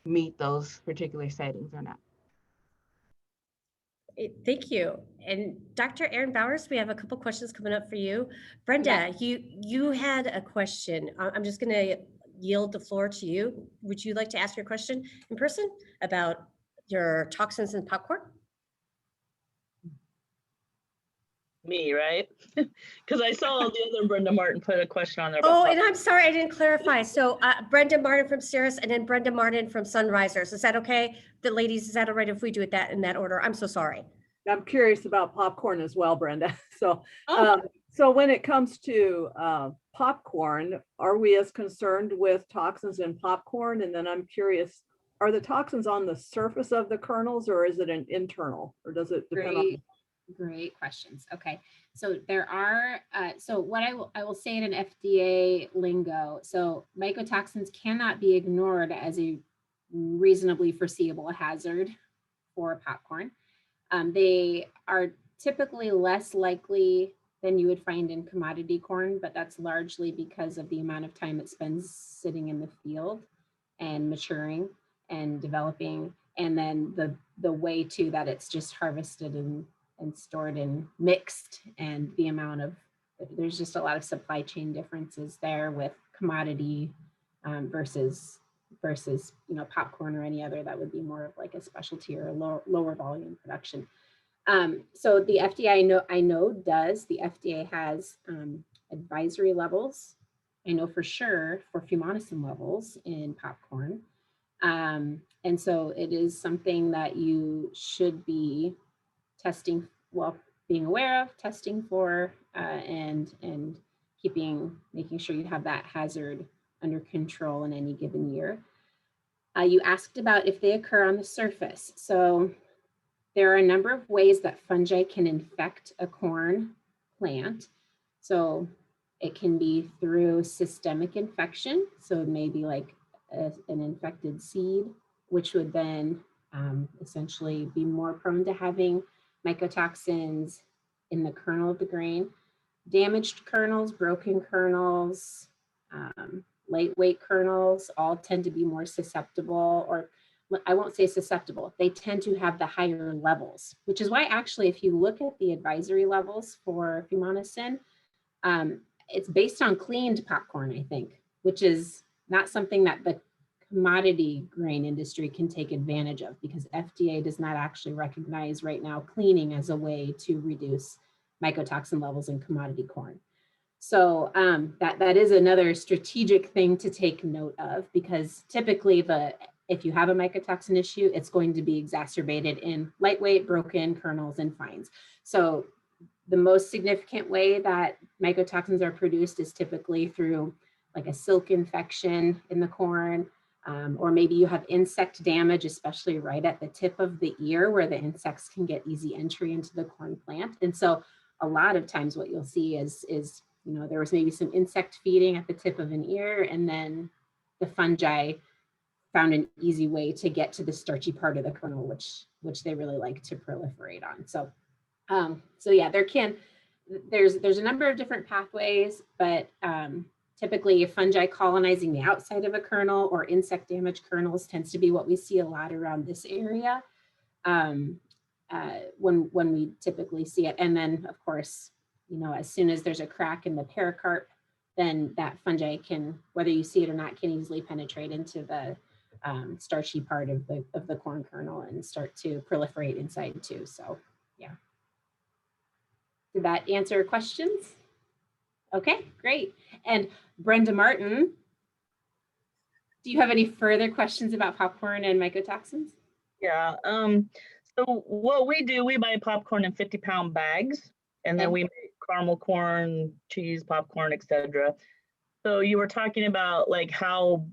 meet those particular settings or not. Thank you. And Dr. Erin Bowers, we have a couple questions coming up for you. Brenda, you had a question. I'm just going to yield the floor to you. Would you like to ask your question in person about your toxins and popcorn? Me, right? Because I saw the other Brenda Martin put a question on there. Oh, and I'm sorry, I didn't clarify. So Brenda Martin from Cirrus and then Brenda Martin from Sunrisers. Is that okay? The ladies, is that all right if we do it that in that order? I'm so sorry. I'm curious about popcorn as well, Brenda. So when it comes to popcorn, are we as concerned with toxins in popcorn? And then I'm curious, are the toxins on the surface of the kernels or is it an internal, or does it depend on? Great questions. Okay, so there are, so what I will say in an FDA lingo, so mycotoxins cannot be ignored as a reasonably foreseeable hazard for popcorn. They are typically less likely than you would find in commodity corn, but that's largely because of the amount of time it spends sitting in the field and maturing and developing, and then the way too that it's just harvested and stored and mixed, and the amount of, there's just a lot of supply chain differences there with commodity versus popcorn or any other that would be more of like a specialty or a lower volume production. So the FDA I know does, the FDA has advisory levels, I know for sure, for fumonisin levels in popcorn. And so it is something that you should be testing, well, being aware of, testing for, and making sure you have that hazard under control in any given year. You asked about if they occur on the surface. So there are a number of ways that fungi can infect a corn plant. So it can be through systemic infection. So maybe like an infected seed, which would then essentially be more prone to having mycotoxins in the kernel of the grain. Damaged kernels, broken kernels, lightweight kernels all tend to be more susceptible, or I won't say susceptible, they tend to have the higher levels, which is why actually if you look at the advisory levels for fumonisin, it's based on cleaned popcorn, I think, which is not something that the commodity grain industry can take advantage of, because FDA does not actually recognize right now cleaning as a way to reduce mycotoxin levels in commodity corn. So that is another strategic thing to take note of, because typically if you have a mycotoxin issue, it's going to be exacerbated in lightweight, broken kernels and fines. So the most significant way that mycotoxins are produced is typically through like a silk infection in the corn, or maybe you have insect damage, especially right at the tip of the ear where the insects can get easy entry into the corn plant. And so a lot of times what you'll see is there was maybe some insect feeding at the tip of an ear, and then the fungi found an easy way to get to the starchy part of the kernel, which they really like to proliferate on. So yeah, there's a number of different pathways, but typically fungi colonizing the outside of a kernel or insect damaged kernels tends to be what we see a lot around this area when we typically see it. And then of course, as soon as there's a crack in the pericarp, then that fungi can, whether you see it or not, can easily penetrate into the starchy part of the corn kernel and start to proliferate inside too. So yeah. Did that answer questions? Okay, great. And Brenda Martin, do you have any further questions about popcorn and mycotoxins? Yeah. So what we do, we buy popcorn in 50-pound bags, and then we make caramel corn, cheese, popcorn, etc. So you were talking about like how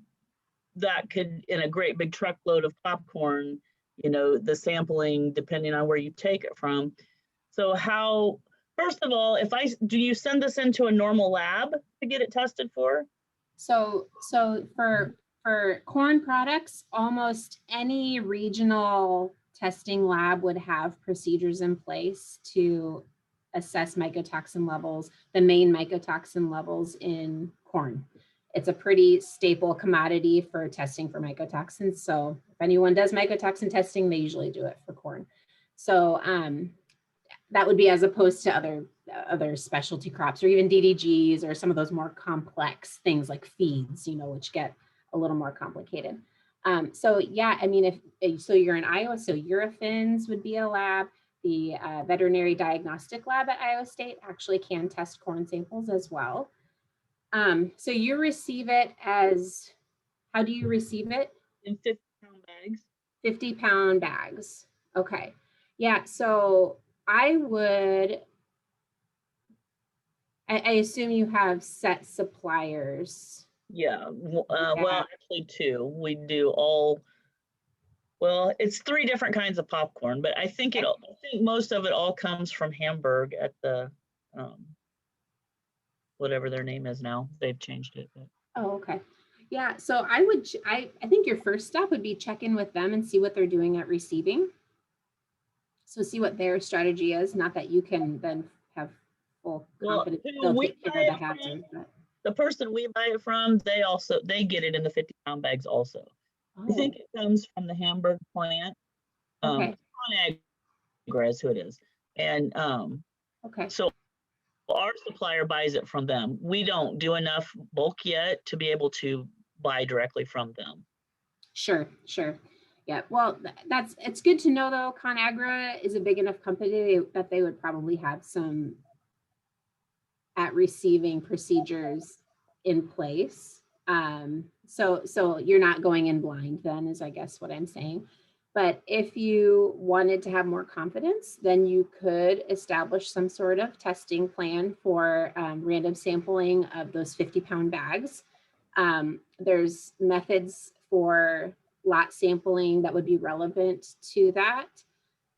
that could, in a great big truckload of popcorn, the sampling depending on where you take it from. So how, first of all, do you send this into a normal lab to get it tested for? So for corn products, almost any regional testing lab would have procedures in place to assess mycotoxin levels, the main mycotoxin levels in corn. It's a pretty staple commodity for testing for mycotoxins. So if anyone does mycotoxin testing, they usually do it for corn. So that would be as opposed to other specialty crops or even DDGs or some of those more complex things like feeds, which get a little more complicated. So yeah, I mean, so you're in Iowa, so Eurofins would be a lab. The veterinary diagnostic lab at Iowa State actually can test corn samples as well. So you receive it as, how do you receive it? In 50-pound bags. 50-pound bags. Okay. Yeah, so I assume you have set suppliers. Yeah, well, actually 2. We do well, it's 3 different kinds of popcorn, but I think most of it all comes from Hamburg at the, whatever their name is now. They've changed it. But. Oh, okay. Yeah, so I think your first step would be check in with them and see what they're doing at receiving. So see what their strategy is, not that you can then have full confidence they'll take care of the hazard. The person we buy it from, they get it in the 50-pound bags also. Oh. I think it comes from the Hamburg plant. Okay. Conagra is who it is. And okay. So our supplier buys it from them. We don't do enough bulk yet to be able to buy directly from them. Sure. Yeah, well, it's good to know though, Conagra is a big enough company that they would probably have some at receiving procedures in place. So you're not going in blind then, is I guess what I'm saying. But if you wanted to have more confidence, then you could establish some sort of testing plan for random sampling of those 50-pound bags. There's methods for lot sampling that would be relevant to that.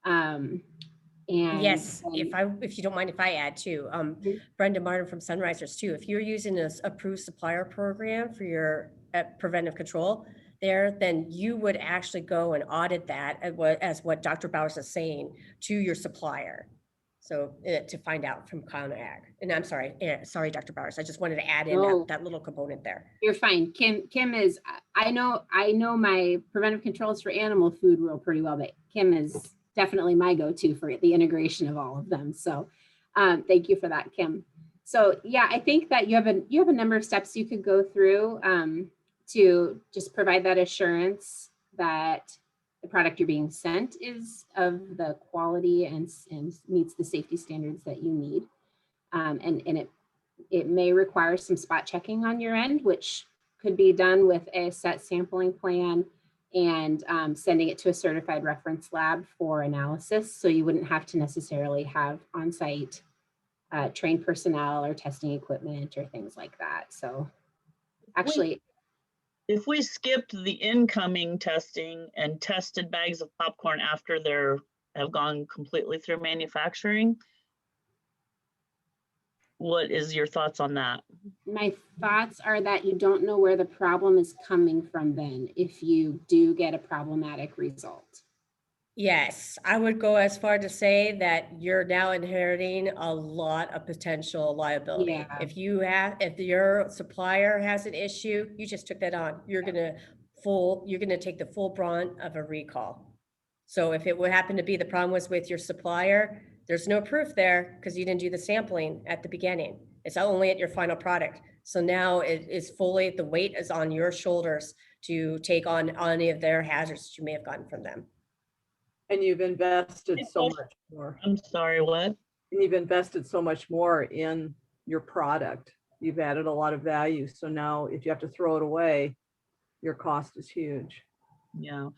And yes, if you don't mind if I add too, Brenda Martin from Sunrisers too, if you're using this approved supplier program for your preventive control there, then you would actually go and audit that as what Dr. Bowers is saying to your supplier. So to find out from ConAg. And I'm sorry, Dr. Bowers, I just wanted to add in that little component there. You're fine. Kim is, I know my preventive controls for animal food rule pretty well, but Kim is definitely my go-to for the integration of all of them. So thank you for that, Kim. So yeah, I think that you have a number of steps you could go through to just provide that assurance that the product you're being sent is of the quality and meets the safety standards that you need. And it may require some spot checking on your end, which could be done with a set sampling plan and sending it to a certified reference lab for analysis. So you wouldn't have to necessarily have on-site trained personnel or testing equipment or things like that. So actually, if we skipped the incoming testing and tested bags of popcorn after have gone completely through manufacturing, what is your thoughts on that? My thoughts are that you don't know where the problem is coming from then if you do get a problematic result. Yes, I would go as far to say that you're now inheriting a lot of potential liability. Yeah. If your supplier has an issue, you just took that on. You're gonna take the full brunt of a recall. So if it would happen to be the problem was with your supplier, there's no proof there because you didn't do the sampling at the beginning. It's only at your final product. So now it is fully, the weight is on your shoulders to take on any of their hazards that you may have gotten from them. And you've invested so much more. I'm sorry, what? And you've invested so much more in your product. You've added a lot of value. So now if you have to throw it away, your cost is huge. Yeah.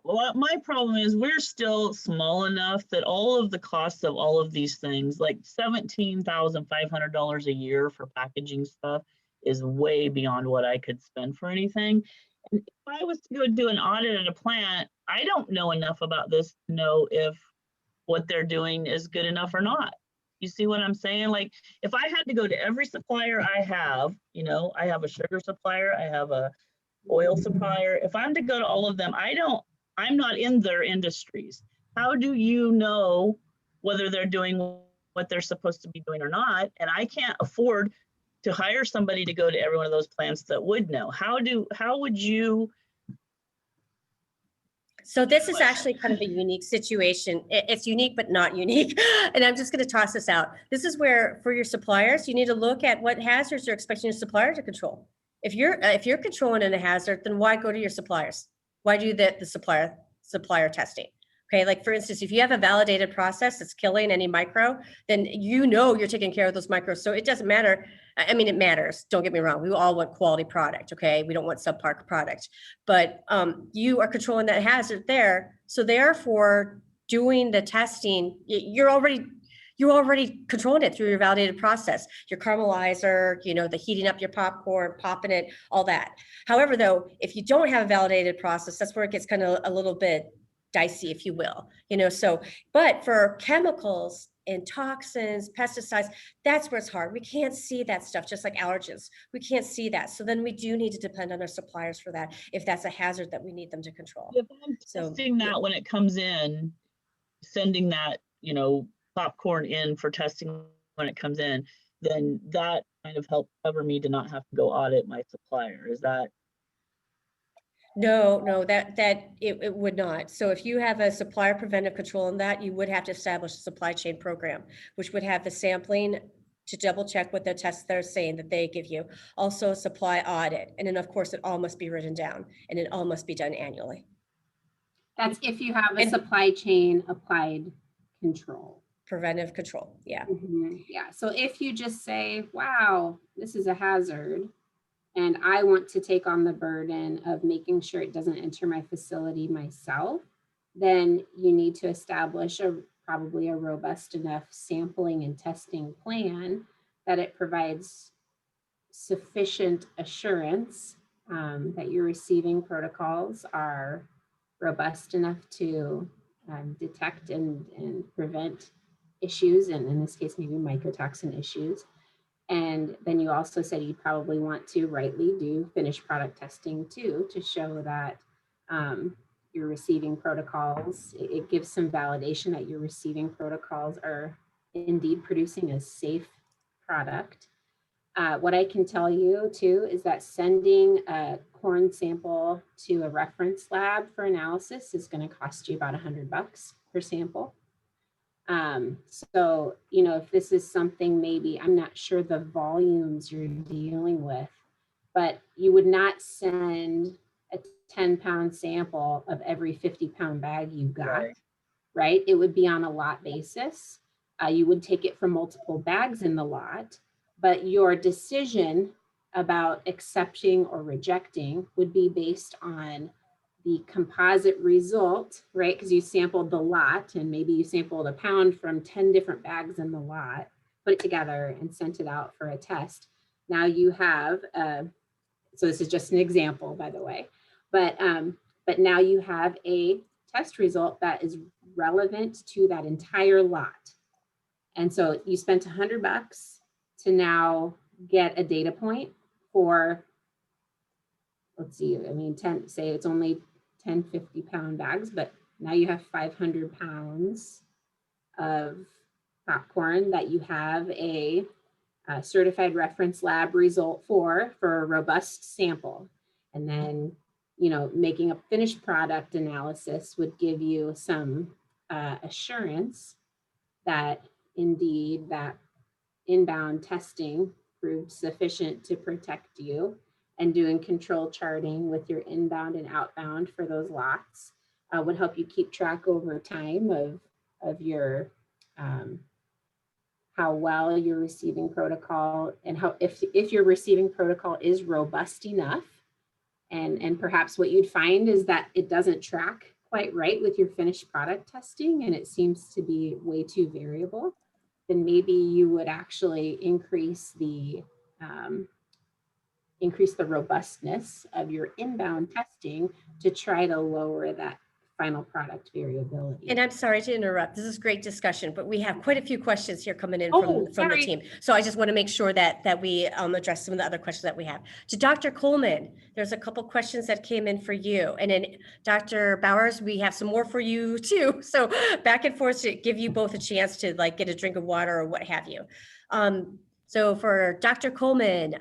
Well, my problem is we're still small enough that all of the costs of all of these things, like $17,500 a year for packaging stuff, is way beyond what I could spend for anything. And if I was to go do an audit at a plant, I don't know enough about this to know if what they're doing is good enough or not. You see what I'm saying? Like if I had to go to every supplier I have, I have a sugar supplier, I have a oil supplier. If I'm to go to all of them, I'm not in their industries. How do you know whether they're doing what they're supposed to be doing or not. And I can't afford to hire somebody to go to every one of those plants that would know. How would you? So this is actually kind of a unique situation. It's unique, but not unique. And I'm just going to toss this out. This is where, for your suppliers, you need to look at what hazards you're expecting your supplier to control. If you're controlling a hazard, then why go to your suppliers? Why do the supplier testing? Okay, like for instance, if you have a validated process that's killing any micro, then you know you're taking care of those micros. So it doesn't matter. I mean, it matters. Don't get me wrong. We all want quality product. Okay, we don't want subpar product, but you are controlling that hazard there. So therefore, doing the testing, you're already controlling it through your validated process, your caramelizer, you know, the heating up your popcorn, popping it, all that. However, though, if you don't have a validated process, that's where it gets kind of a little bit dicey, if you will, you know. So, but for chemicals and toxins, pesticides, that's where it's hard. We can't see that stuff, just like allergens. We can't see that. So then we do need to depend on our suppliers for that, if that's a hazard that we need them to control. If I'm testing that when it comes in, sending that, you know, popcorn in for testing when it comes in, then that kind of helped cover me to not have to go audit my supplier. Is that? No, that it would not. So if you have a supplier preventive control in that, you would have to establish a supply chain program, which would have the sampling to double check what the tests they're saying that they give you. Also a supply audit. And then of course it all must be written down and it all must be done annually. That's if you have a supply chain applied control. Preventive control, yeah. Yeah, so if you just say, wow, this is a hazard, and I want to take on the burden of making sure it doesn't enter my facility myself, then you need to establish probably a robust enough sampling and testing plan that it provides sufficient assurance that your receiving protocols are robust enough to detect and prevent issues, and in this case, maybe mycotoxin issues. And then you also said you probably want to rightly do finished product testing too, to show that your receiving protocols, it gives some validation that your receiving protocols are indeed producing a safe product. What I can tell you too is that sending a corn sample to a reference lab for analysis is going to cost you about $100 per sample. So, you know, if this is something, maybe, I'm not sure the volumes you're dealing with, but you would not send a 10-pound sample of every 50-pound bag you got, right? It would be on a lot basis. You would take it from multiple bags in the lot, but your decision about accepting or rejecting would be based on the composite result, right? Because you sampled the lot and maybe you sampled a pound from 10 different bags in the lot, put it together and sent it out for a test. Now you have, so this is just an example, by the way, but now you have a test result that is relevant to that entire lot. And so you spent $100 to now get a data point for, let's see, I mean, say it's only 10 50-pound bags, but now you have 500 pounds of popcorn that you have a certified reference lab result for a robust sample. And then, you know, making a finished product analysis would give you some assurance that indeed that inbound testing proved sufficient to protect you, and doing control charting with your inbound and outbound for those lots would help you keep track over time of your how well your receiving protocol, and how if your receiving protocol is robust enough. And perhaps what you'd find is that it doesn't track quite right with your finished product testing and it seems to be way too variable, then maybe you would actually increase the robustness of your inbound testing to try to lower that final product variability. And I'm sorry to interrupt. This is great discussion, but we have quite a few questions here coming in Oh, from the sorry. team. So I just want to make sure that we address some of the other questions that we have. To Dr. Coleman, there's a couple questions that came in for you. And then Dr. Bowers, we have some more for you too. So back and forth to give you both a chance to like get a drink of water or what have you. So for Dr. Coleman,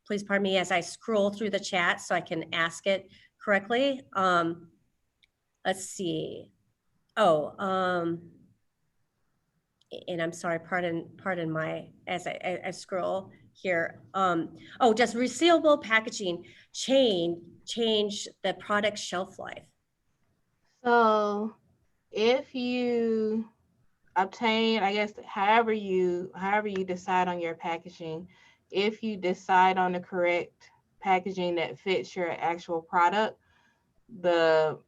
please pardon me as I scroll through the chat so I can ask it correctly. Let's see. Oh, and I'm sorry, pardon my, as I scroll here. Oh, does resealable packaging change the product shelf life? So if you obtain, I guess, however you decide on your packaging, if you decide on the correct packaging that fits your actual product, the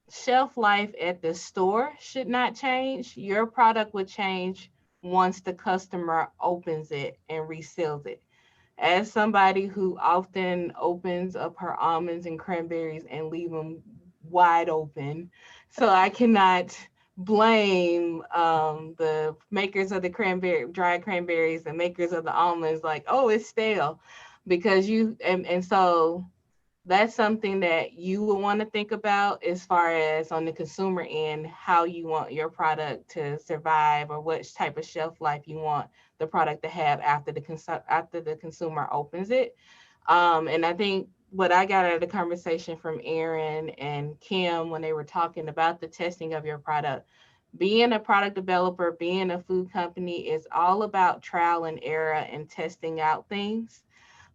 shelf life at the store should not change. Your product would change once the customer opens it and reseals it. As somebody who often opens up her almonds and cranberries and leave them wide open, so I cannot blame the makers of the dried cranberries and makers of the almonds like, oh, it's stale, because so that's something that you will want to think about as far as on the consumer end, how you want your product to survive or what type of shelf life you want the product to have after the consumer opens it. And I think what I got out of the conversation from Aaron and Kim when they were talking about the testing of your product, being a product developer, being a food company is all about trial and error and testing out things.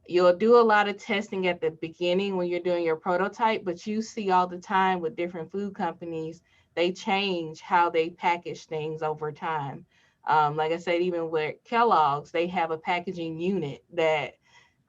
You'll do a lot of testing at the beginning when you're doing your prototype, but you see all the time with different food companies, they change how they package things over time. Like I said, even with Kellogg's, they have a packaging unit that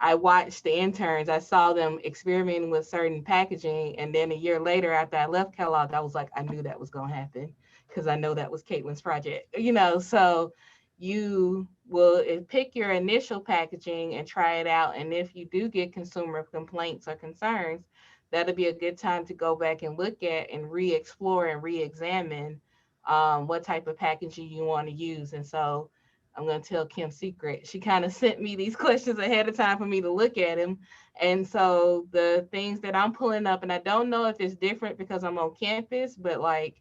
I watched the interns, I saw them experimenting with certain packaging. And then a year later, after I left Kellogg, I was like, I knew that was going to happen because I know that was Caitlin's project, so you will pick your initial packaging and try it out. And if you do get consumer complaints or concerns, that'll be a good time to go back and look at and re-explore and re-examine what type of packaging you want to use. And so I'm going to tell Kim's secret. She kind of sent me these questions ahead of time for me to look at them. And so the things that I'm pulling up, and I don't know if it's different because I'm on campus, but like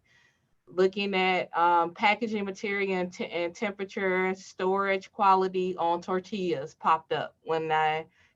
looking at packaging material and temperature, storage quality on tortillas popped up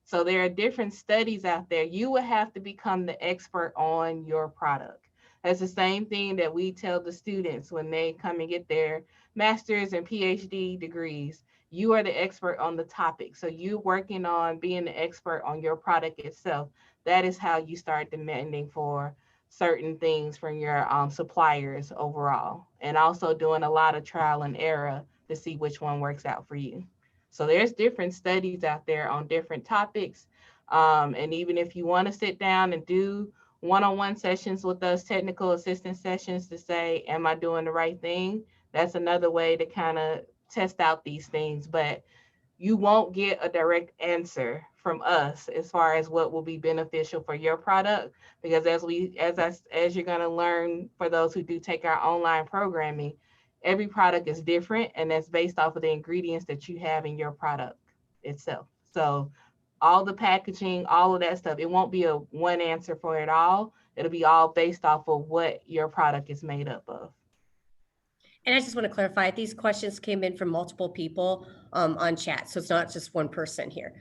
so there are different studies out there. You will have to become the expert on your product. That's the same thing that we tell the students when they come and get their master's and PhD degrees. You are the expert on the topic. So you working on being the expert on your product itself. That is how you start demanding for certain things from your suppliers overall, and also doing a lot of trial and error to see which one works out for you. So there's different studies out there on different topics. And even if you want to sit down and do one-on-one sessions with us, technical assistance sessions to say, am I doing the right thing? That's another way to kind of test out these things. But you won't get a direct answer from us as far as what will be beneficial for your product, because as you're going to learn, for those who do take our online programming, every product is different, and that's based off of the ingredients that you have in your product itself. So all the packaging, all of that stuff, it won't be a one answer for it all. It'll be all based off of what your product is made up of. And I just want to clarify, these questions came in from multiple people on chat. So it's not just one person here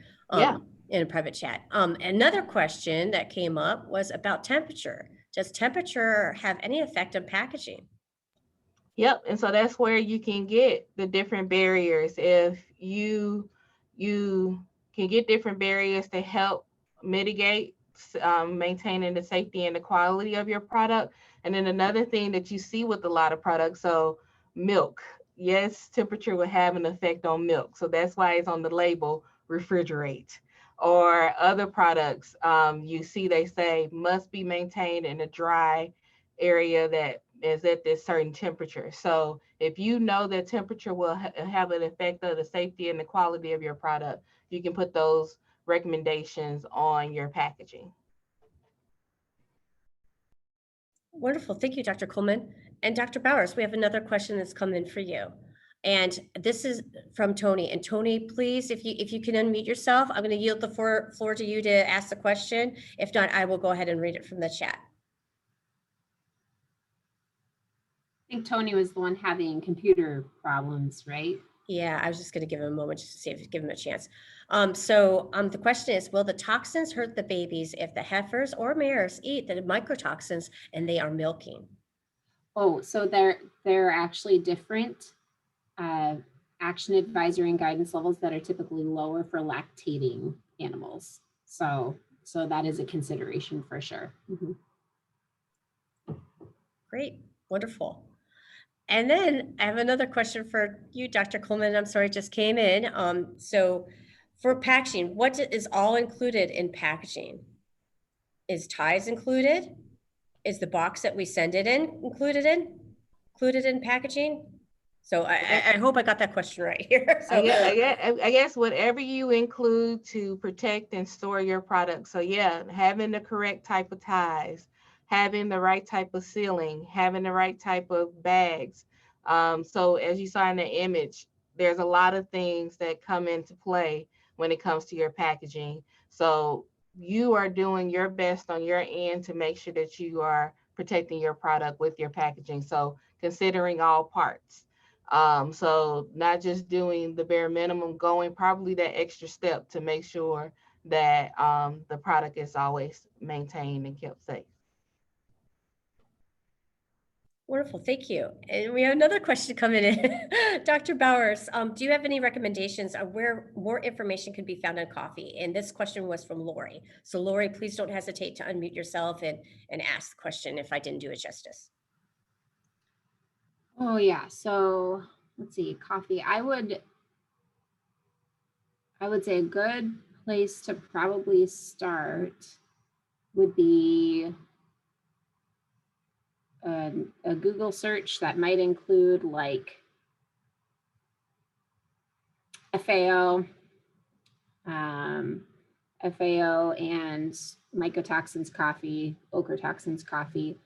in a private chat. Another question that came up was about temperature. Does temperature have any effect on packaging? Yep. And so that's where you can get the different barriers. If you can get different barriers to help mitigate maintaining the safety and the quality of your product. And then another thing that you see with a lot of products, so milk, yes, temperature will have an effect on milk. So that's why it's on the label, refrigerate. Or other products, you see they say must be maintained in a dry area that is at this certain temperature. So if you know that temperature will have an effect on the safety and the quality of your product, you can put those recommendations on your packaging. Wonderful. Thank you, Dr. Coleman. And Dr. Bowers, we have another question that's come in for you. And this is from Tony. And Tony, please, if you can unmute yourself, I'm going to yield the floor to you to ask the question. If not, I will go ahead and read it from the chat. I think Tony was the one having computer problems, right? Yeah, I was just going to give him a moment just to see if give him a chance. The question is, will the toxins hurt the babies if the heifers or mares eat the mycotoxins and they are milking? Oh, so they're actually different action advisory and guidance levels that are typically lower for lactating animals. So that is a consideration for sure. Great, wonderful. And then I have another question for you, Dr. Coleman. I'm sorry, it just came in. So for packaging, what is all included in packaging? Is ties included? Is the box that we send it in included in packaging? So I hope I got that question right here. So I guess whatever you include to protect and store your product. So yeah, having the correct type of ties, having the right type of sealing, having the right type of bags. So as you saw in the image, there's a lot of things that come into play when it comes to your packaging. So you are doing your best on your end to make sure that you are protecting your product with your packaging. So considering all parts. So not just doing the bare minimum, going probably that extra step to make sure that the product is always maintained and kept safe. wonderful, thank you. And we have another question coming in. Dr. Bowers, do you have any recommendations on where more information can be found on coffee? And this question was from Lori. So Lori, please don't hesitate to unmute yourself and ask the question if I didn't do it justice. Oh yeah, so let's see, coffee. I would say a good place to probably start would be a Google search that might include like FAO, FAO and mycotoxins coffee, ochratoxins coffee.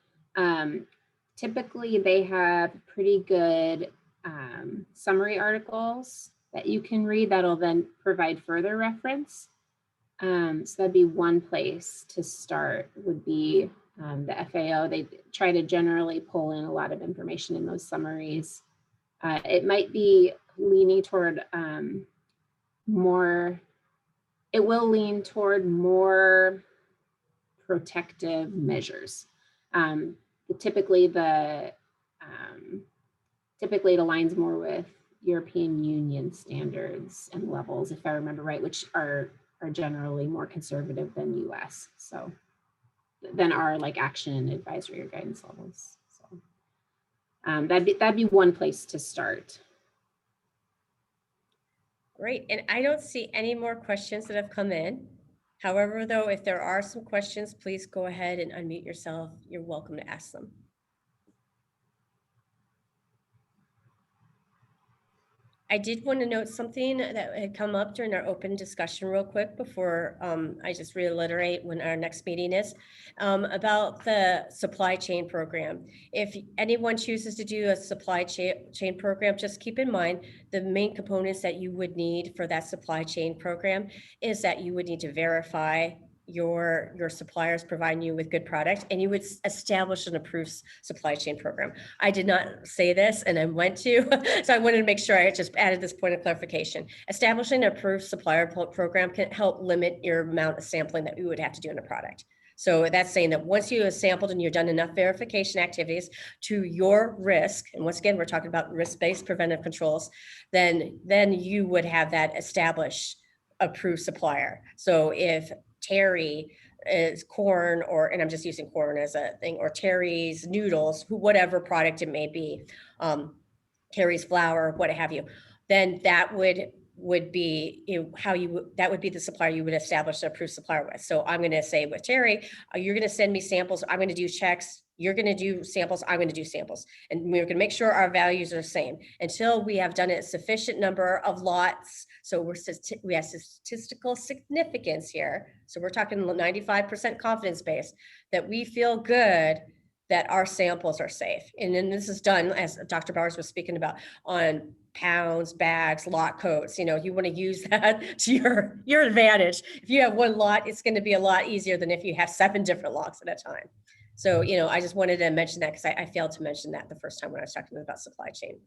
Typically they have pretty good summary articles that you can read that'll then provide further reference. So that'd be one place to start would be the FAO. They try to generally pull in a lot of information in those summaries. It might be leaning toward it will lean toward more protective measures. Typically it aligns more with European Union standards and levels, if I remember right, which are generally more conservative than US. So than our like action and advisory or guidance levels. So that'd be one place to start. Great, and I don't see any more questions that have come in. However, though, if there are some questions, please go ahead and unmute yourself. You're welcome to ask them. I did want to note something that had come up during our open discussion real quick before I just reiterate when our next meeting is about the supply chain program. If anyone chooses to do a supply chain program, just keep in mind the main components that you would need for that supply chain program is that you would need to verify your suppliers providing you with good product, and you would establish an approved supply chain program. I did not say this, and I went to, so I wanted to make sure I just added this point of clarification. Establishing an approved supplier program can help limit your amount of sampling that you would have to do in a product. So that's saying that once you have sampled and you've done enough verification activities to your risk, and once again, we're talking about risk-based preventive controls, then you would have that established approved supplier. So if Terry is corn, and I'm just using corn as a thing, or Terry's noodles, whatever product it may be, Terry's flour, what have you, then that would be that would be the supplier you would establish an approved supplier with. So I'm going to say with Terry, you're going to send me samples. I'm going to do checks. You're going to do samples. I'm going to do samples. And we're going to make sure our values are the same until we have done a sufficient number of lots. So we have statistical significance here. So we're talking 95% confidence base that we feel good that our samples are safe. And then this is done, as Dr. Bowers was speaking about, on pounds, bags, lot codes. You know, you want to use that to your advantage. If you have one lot, it's going to be a lot easier than if you have 7 different lots at a time. So, you know, I just wanted to mention that because I failed to mention that the first time when I was talking about supply chain.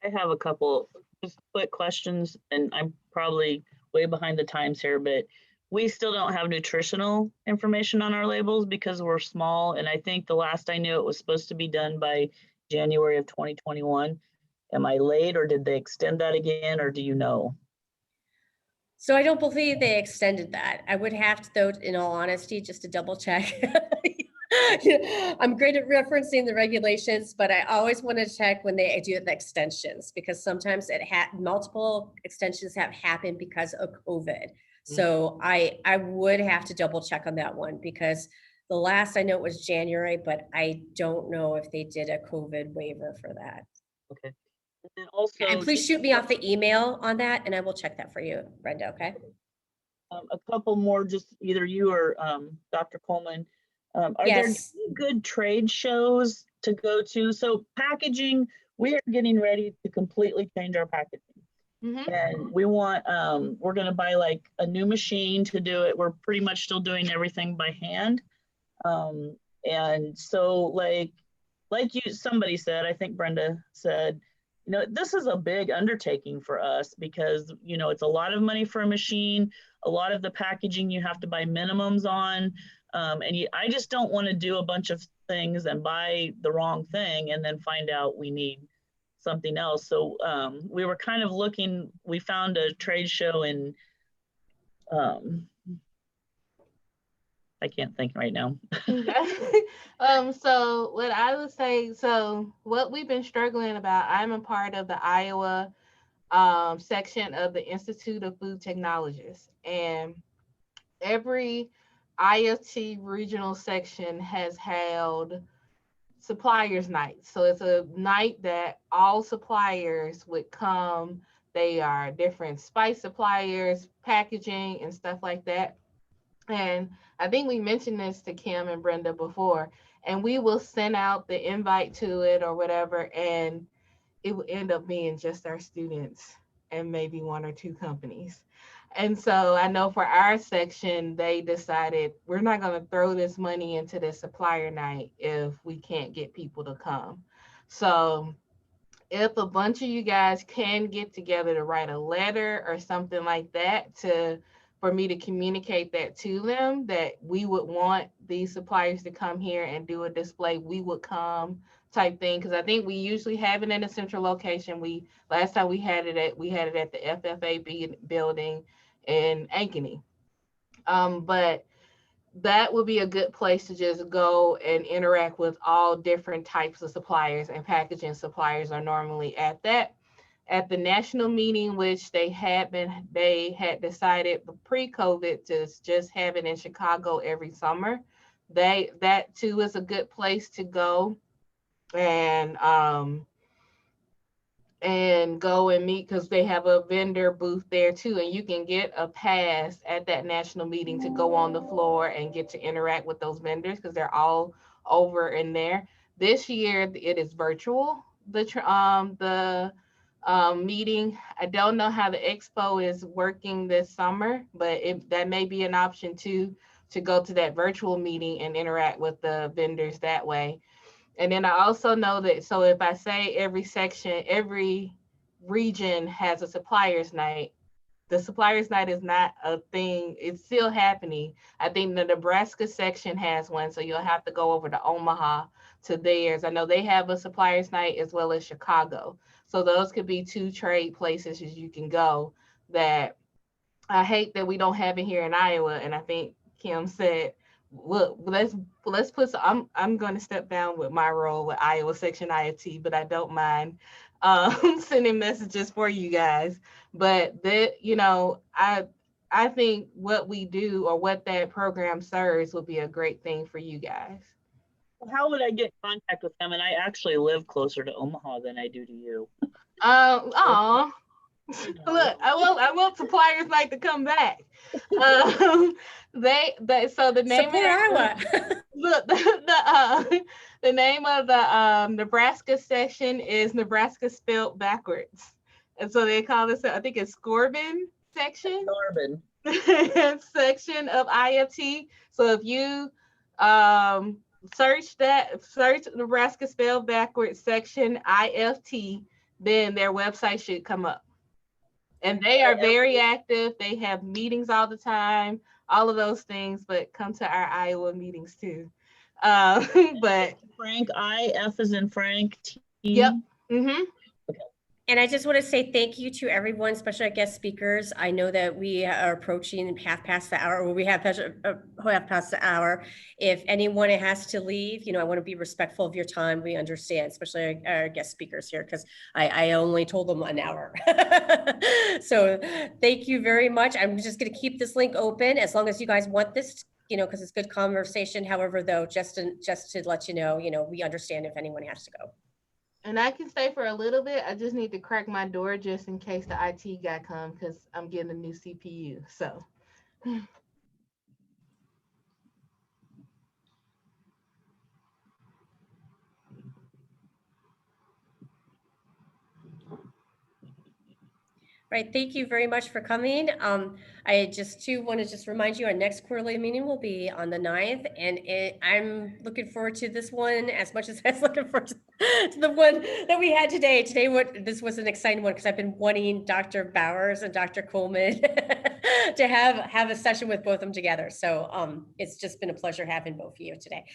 I have a couple just quick questions, and I'm probably way behind the times here, but we still don't have nutritional information on our labels because we're small. And I think the last I knew it was supposed to be done by January of 2021. Am I late, or did they extend that again, or do you know? So I don't believe they extended that. I would have to, though, in all honesty, just to double check. I'm great at referencing the regulations, but I always want to check when they do the extensions, because sometimes multiple extensions have happened because of COVID. So I would have to double check on that one, because the last I know it was January, but I don't know if they did a COVID waiver for that. Okay. And then also, And please shoot me off the email on that, and I will check that for you, Brenda. Okay. a couple more, just either you or Dr. Coleman. Are there Yes. good trade shows to go to? So packaging, we are getting ready to completely change our packaging. And we want, we're going to buy like a new machine to do it. We're pretty much still doing everything by hand. And so like somebody said, I think Brenda said, you know, this is a big undertaking for us because, you know, it's a lot of money for a machine. A lot of the packaging you have to buy minimums on. I just don't want to do a bunch of things and buy the wrong thing and then find out we need something else. So we were kind of looking, we found a trade show in, I can't think right now. So what I would say, so what we've been struggling about, I'm a part of the Iowa section of the Institute of Food Technologists, and every IoT regional section has held suppliers night. So it's a night that all suppliers would come. They are different spice suppliers, packaging and stuff like that. And I think we mentioned this to Kim and Brenda before, and we will send out the invite to it or whatever, and it will end up being just our students and maybe 1 or 2 companies. And so I know for our section, they decided we're not going to throw this money into this supplier night if we can't get people to come. So if a bunch of you guys can get together to write a letter or something like that for me to communicate that to them, that we would want these suppliers to come here and do a display, we would come type thing. Because I think we usually have it in a central location. Last time we had it at the FFA building in Ankeny. But that would be a good place to just go and interact with all different types of suppliers, and packaging suppliers are normally at that. At the national meeting, which they had decided pre-COVID to just have it in Chicago every summer. That too is a good place to go and go and meet, because they have a vendor booth there too, and you can get a pass at that national meeting to go on the floor and get to interact with those vendors, because they're all over in there. This year it is virtual, the meeting. I don't know how the expo is working this summer, but that may be an option too, to go to that virtual meeting and interact with the vendors that way. And then I also know that, so if I say every section, every region has a suppliers night, the suppliers night is not a thing. It's still happening. I think the Nebraska section has one, so you'll have to go over to Omaha to theirs. I know they have a suppliers night as well as Chicago. So those could be 2 trade places as you can go, that I hate that we don't have it here in Iowa. And I think Kim said, look, let's put some, I'm going to step down with my role with Iowa section IoT, but I don't mind sending messages for you guys. But that, you know, I think what we do, or what that program serves, would be a great thing for you guys. How would I get in contact with them? And I actually live closer to Omaha than I do to you. Look, I want suppliers like to come back. So the name Support Iowa. look, the name of the Nebraska section is Nebraska spelled backwards. And so they call this, I think it's Scorbin section. Corbin. Section of IFT. So if you search Nebraska spelled backwards section IFT, then their website should come up. And they are very active. They have meetings all the time, all of those things, but come to our Iowa meetings too. But Frank, F is in Frank, T. yep. Mm-hmm. And I just want to say thank you to everyone, especially our guest speakers. I know that we are approaching half past the hour, or we have half past the hour. If anyone has to leave, I want to be respectful of your time. We understand, especially our guest speakers here, because I only told them an hour. So thank you very much. I'm just going to keep this link open as long as you guys want this, because it's good conversation. However, though, just to let you know, we understand if anyone has to go. And I can stay for a little bit. I just need to crack my door just in case the IT guy comes, because I'm getting a new CPU. So. Right, thank you very much for coming. I just want to remind you, our next quarterly meeting will be on the 9th, and I'm looking forward to this one as much as I was looking forward to the one that we had today. This was an exciting one because I've been wanting Dr. Bowers and Dr. Coleman to have a session with both of them together. So it's just been a pleasure having both of you today.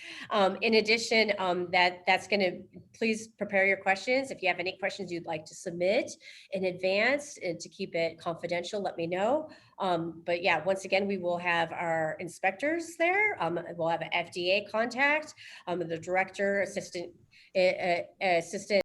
In addition, that's going to, please prepare your questions. If you have any questions you'd like to submit in advance and to keep it confidential, let me know. But yeah, once again, we will have our inspectors there. We'll have an FDA contact, the director, assistant